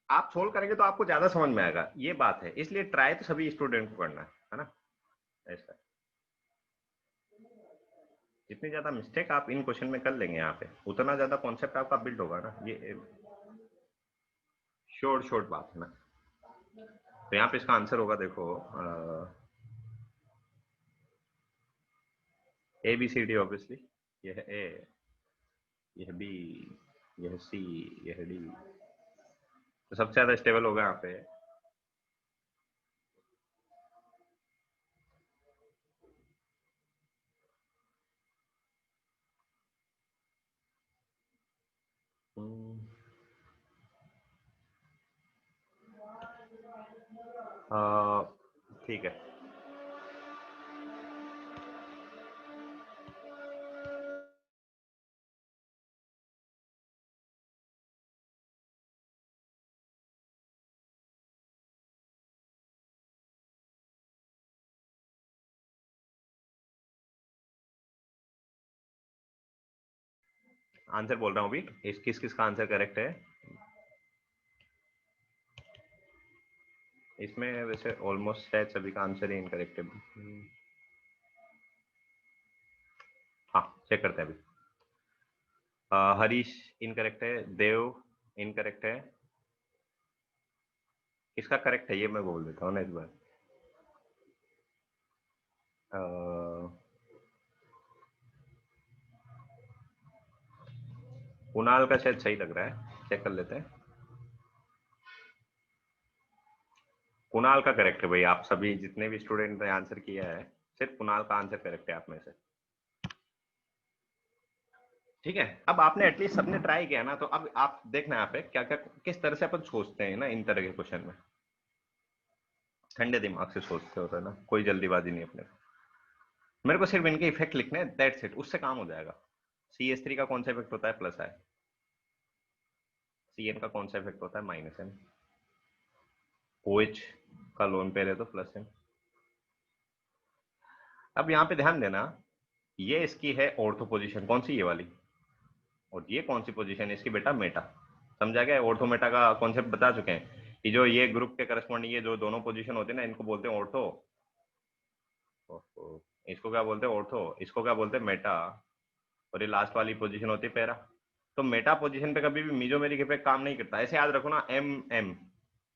आप सोल्व करेंगे तो आपको ज्यादा समझ में आएगा, ये बात है, इसलिए ट्राई तो सभी स्टूडेंट को करना है ना, ऐसा। जितनी ज्यादा मिस्टेक आप इन क्वेश्चन में कर लेंगे यहाँ पे, उतना ज्यादा कॉन्सेप्ट आपका बिल्ड होगा ना, ये शॉर्ट शॉर्ट बात है ना। तो यहाँ पे इसका आंसर होगा, देखो ABCD ऑब्वियसली, यह है A, यह B, यह C, यह D। तो सबसे ज्यादा स्टेबल होगा यहाँ पे ठीक है। आंसर बोल रहा हूँ अभी, इस किस किस का आंसर करेक्ट है इसमें, वैसे ऑलमोस्ट शायद सभी का आंसर ही इनकरेक्ट है। हाँ, चेक करते हैं अभी। हरीश इनकरेक्ट है, देव इनकरेक्ट है। किसका करेक्ट है ये मैं बोल देता हूँ ना इस बार। कुणाल का शायद सही लग रहा है, चेक कर लेते हैं। कुणाल का करेक्ट है भाई, आप सभी जितने भी स्टूडेंट ने आंसर किया है, सिर्फ कुणाल का आंसर करेक्ट है आप में से। ठीक है, अब आपने एटलीस्ट सबने ट्राई किया ना, तो अब आप देखना यहाँ पे क्या क्या किस तरह से अपन सोचते हैं ना इन तरह के क्वेश्चन में। ठंडे दिमाग से सोचते होते हैं ना, कोई जल्दीबाजी नहीं अपने को। मेरे को सिर्फ इनके इफेक्ट लिखने हैं, दैट्स इट, उससे काम हो जाएगा। CH3 का कौन सा इफेक्ट होता है? प्लस आई। CN का कौन सा इफेक्ट होता है? Minus N. OH का लोन पेयर है तो प्लस एन। अब यहाँ पे ध्यान देना, ये इसकी है ऑर्थो पोजीशन, कौन सी? ये वाली। और ये कौन सी पोजीशन है इसकी बेटा? मेटा। समझा गया? ऑर्थो मेटा का कॉन्सेप्ट बता चुके हैं कि जो ये ग्रुप के करस्पॉन्डिंग ये जो दोनों पोजीशन होते हैं ना, इनको बोलते हैं ऑर्थो। इसको क्या बोलते हैं? ऑर्थो। इसको क्या बोलते हैं? मेटा। और ये लास्ट वाली पोजीशन होती है पैरा। तो मेटा पोजीशन पे कभी भी मीजोमेरिक इफेक्ट काम नहीं करता, ऐसे याद रखो ना, M M.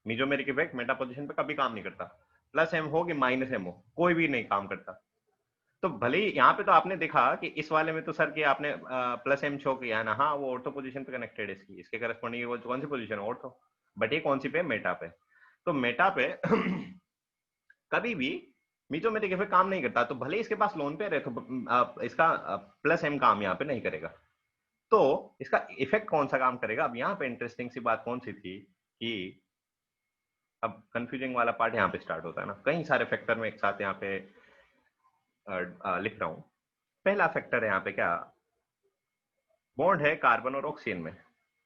Mesomeric effect meta position पे कभी काम नहीं करता। प्लस एम हो कि माइनस एम हो, कोई भी नहीं काम करता। तो भले ही यहाँ पे तो आपने देखा कि इस वाले में तो सर कि आपने प्लस एम शो किया ना, हाँ वो ऑर्थो पोजीशन पे कनेक्टेड है, इसकी इसके करस्पॉन्डिंग वो कौन सी पोजीशन है? ऑर्थो। बट ये कौन सी पे? मेटा पे। तो मेटा पे कभी भी मीजोमेरिक इफेक्ट काम नहीं करता। तो भले ही इसके पास लोन पे रहे तो इसका प्लस एम काम यहाँ पे नहीं करेगा। तो इसका इफेक्ट कौन सा काम करेगा? अब यहाँ पे इंटरेस्टिंग सी बात कौन सी थी कि अब कंफ्यूजिंग वाला पार्ट यहाँ पे स्टार्ट होता है ना, कई सारे फैक्टर में एक साथ यहाँ पे लिख रहा हूँ। पहला फैक्टर है यहाँ पे क्या? बॉन्ड है कार्बन और ऑक्सीजन में।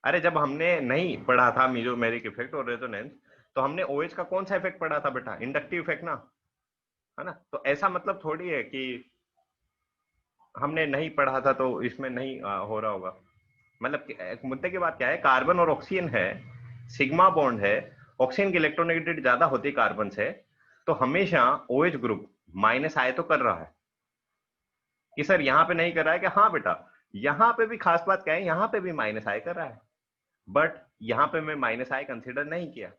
अरे जब हमने नहीं पढ़ा था मीजोमेरिक इफेक्ट और रेजोनेंस, तो हमने OH का कौन सा इफेक्ट पढ़ा था बेटा? इंडक्टिव इफेक्ट ना, है ना? तो ऐसा मतलब थोड़ी है कि हमने नहीं पढ़ा था तो इसमें नहीं हो रहा होगा। मतलब मुद्दे की बात क्या है, कार्बन और ऑक्सीजन है, सिग्मा बॉन्ड है, ऑक्सीजन की इलेक्ट्रोनेगेटिविटी ज्यादा होती है कार्बन से, तो हमेशा OH ग्रुप माइनस आए तो कर रहा है कि सर यहाँ पे नहीं कर रहा है, कि हाँ बेटा यहाँ पे भी खास बात क्या है, यहाँ पे भी माइनस आई कर रहा है, बट यहाँ पे मैं माइनस आई कंसिडर नहीं किया।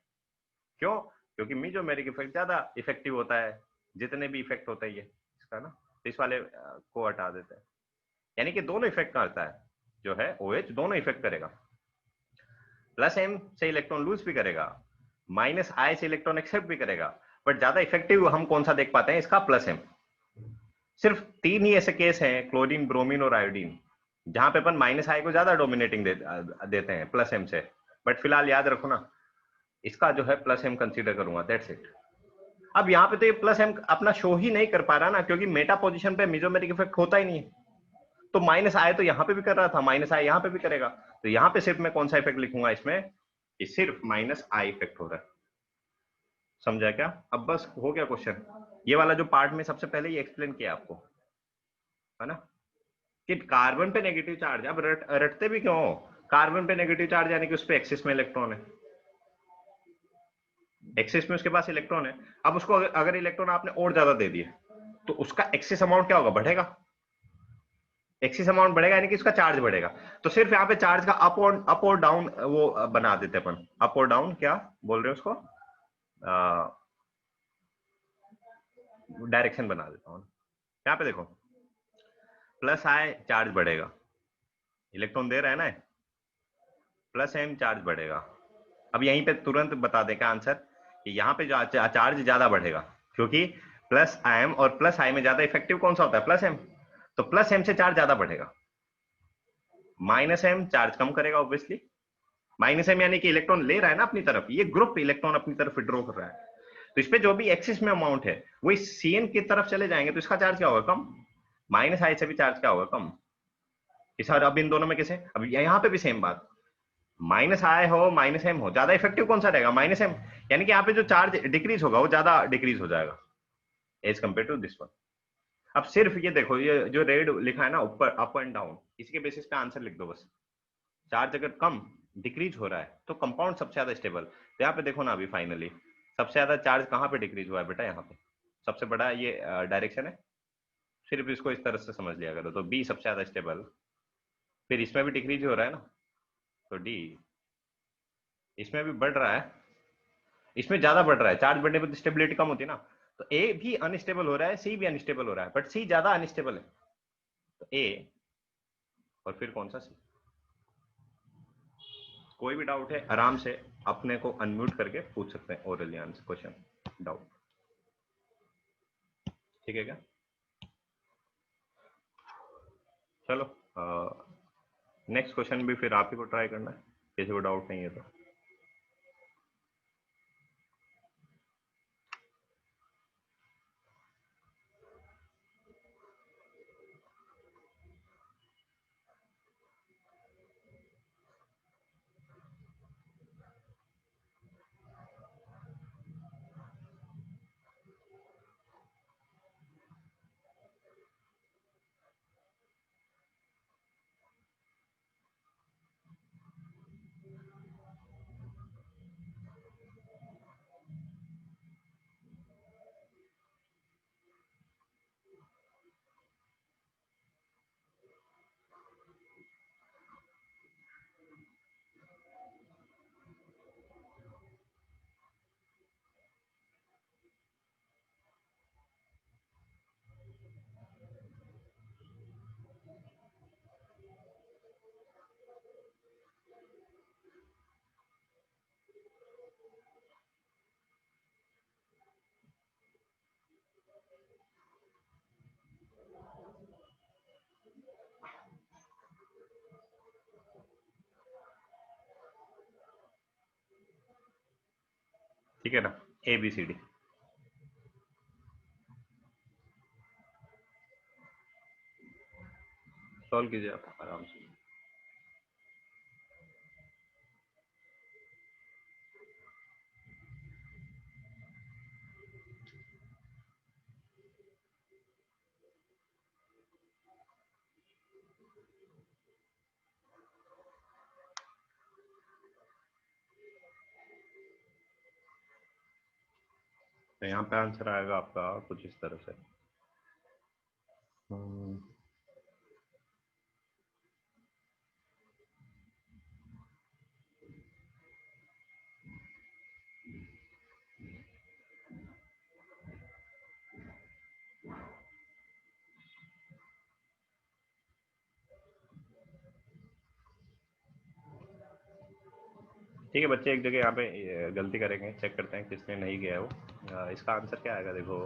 क्यों? क्योंकि मीजोमेरिक इफेक्ट ज्यादा इफेक्टिव होता है, जितने भी इफेक्ट होता है ये इसका ना, तो इस वाले को हटा देते हैं। यानी कि दोनों इफेक्ट करता है, जो है OH दोनों इफेक्ट करेगा। प्लस एम से इलेक्ट्रॉन लूज भी करेगा, माइनस आई से इलेक्ट्रॉन एक्सेप्ट भी करेगा, बट ज्यादा इफेक्टिव हम कौन सा देख पाते हैं इसका? Plus M. सिर्फ 3 ही ऐसे केस हैं, क्लोरीन, ब्रोमीन और आयोडीन, जहां पे अपन माइनस आई को ज्यादा डोमिनेटिंग देते हैं प्लस एम से। बट फिलहाल याद रखो ना, इसका जो है प्लस एम कंसीडर करूंगा, दैट्स इट। अब यहाँ पे तो ये प्लस एम अपना शो ही नहीं कर पा रहा ना, क्योंकि मेटा पोजीशन पे मीजोमेरिक इफेक्ट होता ही नहीं है। तो माइनस आए तो यहाँ पे भी कर रहा था, माइनस आए यहाँ पे भी करेगा। तो यहाँ पे सिर्फ मैं कौन सा इफेक्ट लिखूंगा इसमें कि सिर्फ माइनस आई इफेक्ट हो रहा है। समझा क्या? अब बस हो गया क्वेश्चन। ये वाला जो पार्ट में सबसे पहले ये एक्सप्लेन किया आपको, है ना, कि कार्बन पे नेगेटिव चार्ज। अब रटते भी क्यों हो? कार्बन पे नेगेटिव चार्ज यानी कि उस पे एक्सिस में इलेक्ट्रॉन है, एक्सिस में उसके पास इलेक्ट्रॉन है। अब उसको अगर इलेक्ट्रॉन आपने और ज्यादा दे दिए तो उसका एक्सिस अमाउंट क्या होगा? बढ़ेगा। एक्सिस अमाउंट बढ़ेगा यानी कि इसका चार्ज बढ़ेगा। तो सिर्फ यहाँ पे चार्ज का अप और डाउन वो बना देते अपन। अप और डाउन क्या बोल रहे हो उसको? डायरेक्शन बना देता हूँ। यहाँ पे देखो, प्लस आए चार्ज बढ़ेगा, इलेक्ट्रॉन दे रहा है ना, प्लस एम चार्ज बढ़ेगा। अब यहीं पे तुरंत बता दें क्या आंसर, कि यहाँ पे चार्ज ज्यादा बढ़ेगा, क्योंकि प्लस एम और प्लस आई में ज्यादा इफेक्टिव कौन सा होता है? Plus M. तो प्लस एम से चार्ज ज्यादा बढ़ेगा, माइनस एम चार्ज कम करेगा ऑब्वियसली। माइनस एम यानी कि इलेक्ट्रॉन ले रहा है ना अपनी तरफ, ये ग्रुप इलेक्ट्रॉन अपनी तरफ विड्रॉ कर रहा है, तो इस पे जो भी एक्सिस में अमाउंट है वो इस सीएन की तरफ चले जाएंगे, तो इसका चार्ज क्या होगा? कम। माइनस आई से भी चार्ज क्या होगा? कम। इस अब इन दोनों में किसे? अब यहाँ पे भी सेम बात, माइनस आई हो माइनस एम हो, ज्यादा इफेक्टिव कौन सा रहेगा? Minus M. यानी कि यहाँ पे जो चार्ज डिक्रीज होगा वो ज्यादा डिक्रीज हो जाएगा as compare to this one. अब सिर्फ ये देखो, ये जो रेड लिखा है ना ऊपर, अप एंड डाउन, इसके बेसिस पे आंसर लिख दो बस। चार्ज अगर कम डिक्रीज हो रहा है तो कंपाउंड सबसे ज्यादा स्टेबल। तो यहाँ पे देखो ना, अभी फाइनली सबसे ज्यादा चार्ज कहाँ पे डिक्रीज हुआ है बेटा? यहाँ पे सबसे बड़ा ये डायरेक्शन है, सिर्फ इसको इस तरह से समझ लिया करो। तो बी सबसे ज्यादा स्टेबल, फिर इसमें भी डिक्रीज हो रहा है ना, तो डी। इसमें भी बढ़ रहा है, इसमें ज्यादा बढ़ रहा है, चार्ज बढ़ने पर स्टेबिलिटी कम होती है ना। तो ए भी अनस्टेबल हो रहा है, सी भी अनस्टेबल हो रहा है, बट सी ज्यादा अनस्टेबल है। तो ए और फिर कौन सा? सी। कोई भी डाउट है आराम से अपने को अनम्यूट करके पूछ सकते हैं, ओरली आंसर क्वेश्चन डाउट। ठीक है क्या? चलो नेक्स्ट क्वेश्चन भी फिर आप ही को ट्राई करना है, किसी को डाउट नहीं है तो। ठीक है ना, ABCD। सॉल्व कीजिए आप आराम से। तो यहाँ पे आंसर आएगा आपका कुछ इस तरह से। ठीक है बच्चे, एक जगह यहाँ पे गलती करेंगे, चेक करते हैं किसने नहीं किया है वो। इसका आंसर क्या आएगा देखो।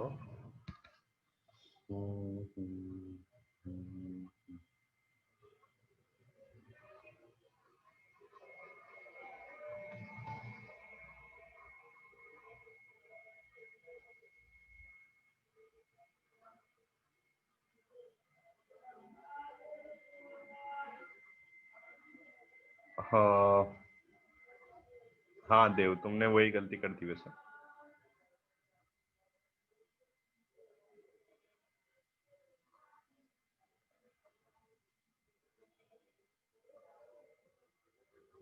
हाँ हाँ देव, तुमने वही गलती कर दी वैसे।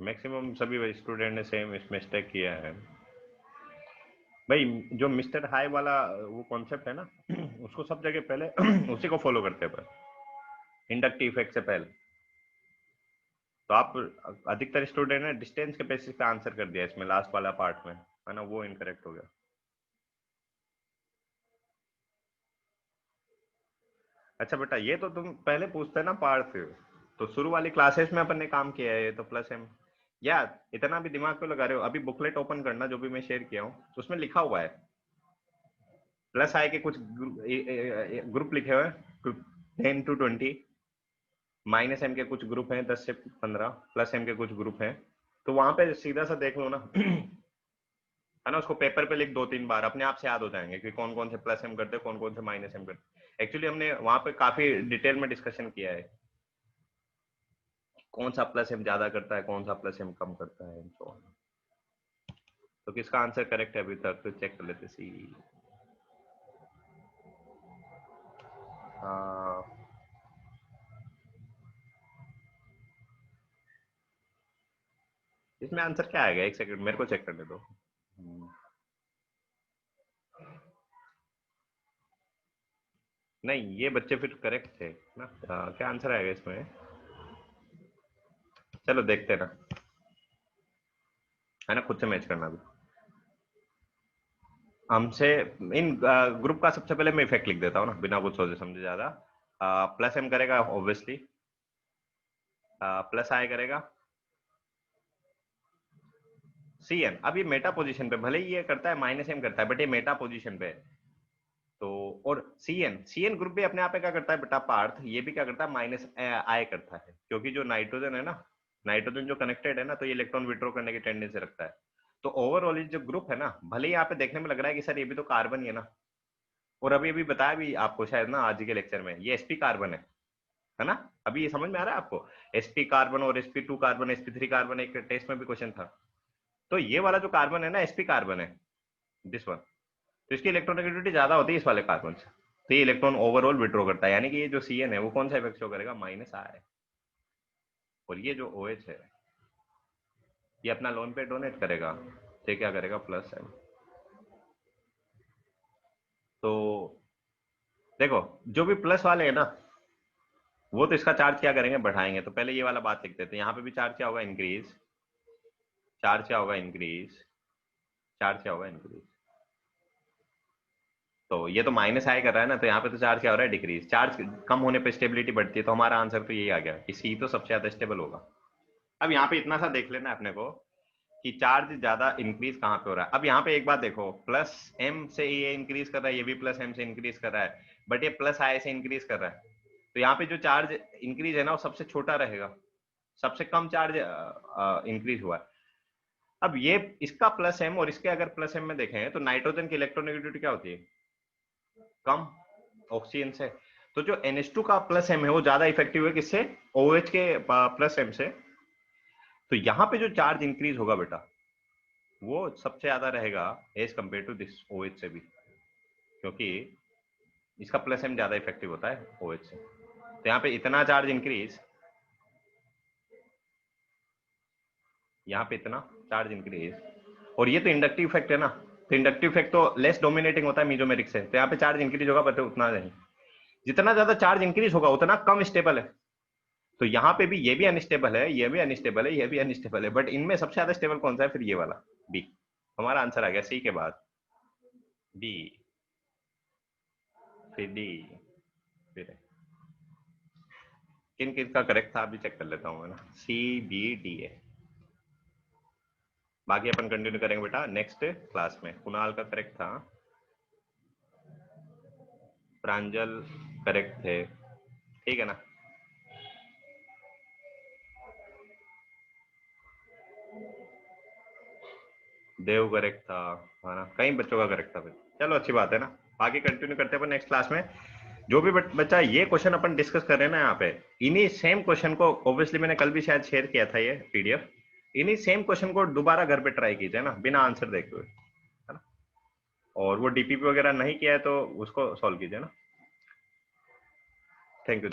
मैक्सिमम सभी स्टूडेंट ने सेम मिस्टेक किया है भाई। जो मिस्टर हाई वाला वो कॉन्सेप्ट है ना, उसको सब जगह पहले उसी को फॉलो करते हैं, इंडक्टिव इफेक्ट से पहले। तो आप अधिकतर स्टूडेंट ने डिस्टेंस के बेसिस पे आंसर कर दिया इसमें, लास्ट वाला पार्ट में है ना, वो इनकरेक्ट हो गया। अच्छा बेटा, ये तो तुम पहले पूछते ना पार्थ, तो शुरू वाली क्लासेस में अपन ने काम किया है, ये तो प्लस एम। यार इतना भी दिमाग क्यों लगा रहे हो? अभी बुकलेट ओपन करना जो भी मैं शेयर किया हूँ, उसमें लिखा हुआ है प्लस आई के कुछ ग्रुप लिखे हुए हैं, 10 to 20। माइनस एम के कुछ ग्रुप हैं 10 से 15, प्लस एम के कुछ ग्रुप हैं। तो वहां पे सीधा सा देख लो ना, है ना, उसको पेपर पे लिख 2-3 बार, अपने आप से याद हो जाएंगे कि कौन कौन से प्लस एम करते हैं, कौन कौन से माइनस एम करते हैं। एक्चुअली हमने वहां पे काफी डिटेल में डिस्कशन किया है, कौन सा प्लस एम ज्यादा करता है, कौन सा प्लस एम कम करता है, तो किसका आंसर करेक्ट है अभी तक तो चेक कर लेते सी। हाँ, इसमें आंसर क्या आएगा, एक सेकंड मेरे को चेक करने दो। नहीं, ये बच्चे फिर करेक्ट थे ना। क्या आंसर आएगा इसमें, चलो देखते हैं ना, है ना, खुद से मैच करना भी हमसे। इन ग्रुप का सबसे पहले मैं इफेक्ट लिख देता हूँ ना, बिना कुछ सोचे समझे ज्यादा। प्लस एम करेगा ऑब्वियसली, प्लस आई करेगा सी एन। अब ये मेटा पोजीशन पे, भले ही ये करता है माइनस एम करता है, बट ये मेटा पोजीशन पे है। तो और सी एन ग्रुप भी अपने आप में क्या करता है बेटा पार्थ, ये भी क्या करता है माइनस आई करता है, क्योंकि जो नाइट्रोजन है ना, नाइट्रोजन जो कनेक्टेड है ना, तो ये इलेक्ट्रॉन विड्रॉ करने की टेंडेंसी रखता है। तो ओवरऑल जो ग्रुप है ना, भले ही यहाँ पे देखने में लग रहा है कि सर ये भी तो कार्बन ही है ना, और अभी अभी बताया भी आपको शायद ना आज के लेक्चर में, ये sp कार्बन है ना। अभी ये समझ में आ रहा है आपको, sp कार्बन और sp2 कार्बन, sp3 कार्बन, एक टेस्ट में भी क्वेश्चन था। तो ये वाला जो कार्बन है ना sp कार्बन है, दिस वन, तो इसकी इलेक्ट्रोनेगेटिविटी ज्यादा होती है इस वाले कार्बन से, तो ये इलेक्ट्रॉन ओवरऑल विड्रॉ करता है, यानी कि ये जो Cn है वो कौन सा इफेक्ट शो करेगा, माइनस आई। और ये जो OH है ये अपना लोन पे डोनेट करेगा, तो ये क्या करेगा प्लस M। तो देखो जो भी प्लस वाले हैं ना, वो तो इसका चार्ज क्या करेंगे, बढ़ाएंगे। तो पहले ये वाला बात लिख देते हैं, यहाँ पे भी चार्ज क्या होगा, इंक्रीज, चार्ज क्या होगा, इंक्रीज, चार्ज क्या होगा, इंक्रीज। तो ये तो माइनस आई कर रहा है ना, तो यहाँ पे तो चार्ज क्या हो रहा है, डिक्रीज। चार्ज कम होने पे स्टेबिलिटी बढ़ती है, तो हमारा आंसर तो यही आ गया कि सी तो सबसे ज्यादा स्टेबल होगा। अब यहाँ पे इतना सा देख लेना है अपने को कि चार्ज ज्यादा इंक्रीज कहाँ पे हो रहा है। अब यहाँ पे एक बात देखो, प्लस एम से ये इंक्रीज कर रहा है, ये भी प्लस एम से इंक्रीज कर रहा है, बट ये प्लस आई से इंक्रीज कर रहा है, तो यहाँ पे जो चार्ज इंक्रीज है ना वो सबसे छोटा रहेगा, सबसे कम चार्ज इंक्रीज हुआ है। अब ये इसका प्लस एम और इसके अगर प्लस एम में देखें तो नाइट्रोजन की इलेक्ट्रोनेगेटिविटी क्या होती है, कम ऑक्सीजन से। तो जो NH2 का प्लस एम है वो ज्यादा इफेक्टिव है किससे, OH के प्लस एम से। तो यहाँ पे जो चार्ज इंक्रीज होगा बेटा वो सबसे ज्यादा रहेगा as compare to this OH से भी, क्योंकि इसका प्लस एम ज्यादा इफेक्टिव होता है OH से। तो यहाँ पे इतना चार्ज इंक्रीज, यहाँ पे इतना चार्ज इंक्रीज, और ये तो इंडक्टिव इफेक्ट है ना, तो इंडक्टिव इफेक्ट तो लेस डोमिनेटिंग होता है मीजोमेरिक से, तो यहाँ पे चार्ज इंक्रीज होगा बट उतना नहीं। जितना ज्यादा चार्ज इंक्रीज होगा उतना कम स्टेबल है। तो यहाँ पे भी ये भी अनस्टेबल है, ये भी अनस्टेबल है, ये भी अनस्टेबल है, बट इनमें सबसे ज्यादा स्टेबल कौन सा है, फिर ये वाला बी। हमारा आंसर आ गया सी के बाद बी, फिर डी, फिर किन किन का करेक्ट था अभी चेक कर लेता हूँ, है ना, सी बी डी है। बाकी अपन कंटिन्यू करेंगे बेटा नेक्स्ट क्लास में। कुणाल का करेक्ट था, प्रांजल करेक्ट थे, ठीक है ना। देव करेक्ट था, है ना, कई बच्चों का करेक्ट था फिर। चलो अच्छी बात है ना, बाकी कंटिन्यू करते हैं अपन नेक्स्ट क्लास में। जो भी बच्चा ये क्वेश्चन अपन डिस्कस कर रहे हैं ना यहाँ पे, इन्हीं सेम क्वेश्चन को ऑब्वियसली मैंने कल भी शायद शेयर किया था ये PDF, इन्हीं सेम क्वेश्चन को दोबारा घर पे ट्राई कीजिए ना, बिना आंसर देखे हुए, है ना। और वो DPP वगैरह नहीं किया है तो उसको सॉल्व कीजिए ना। Thank you.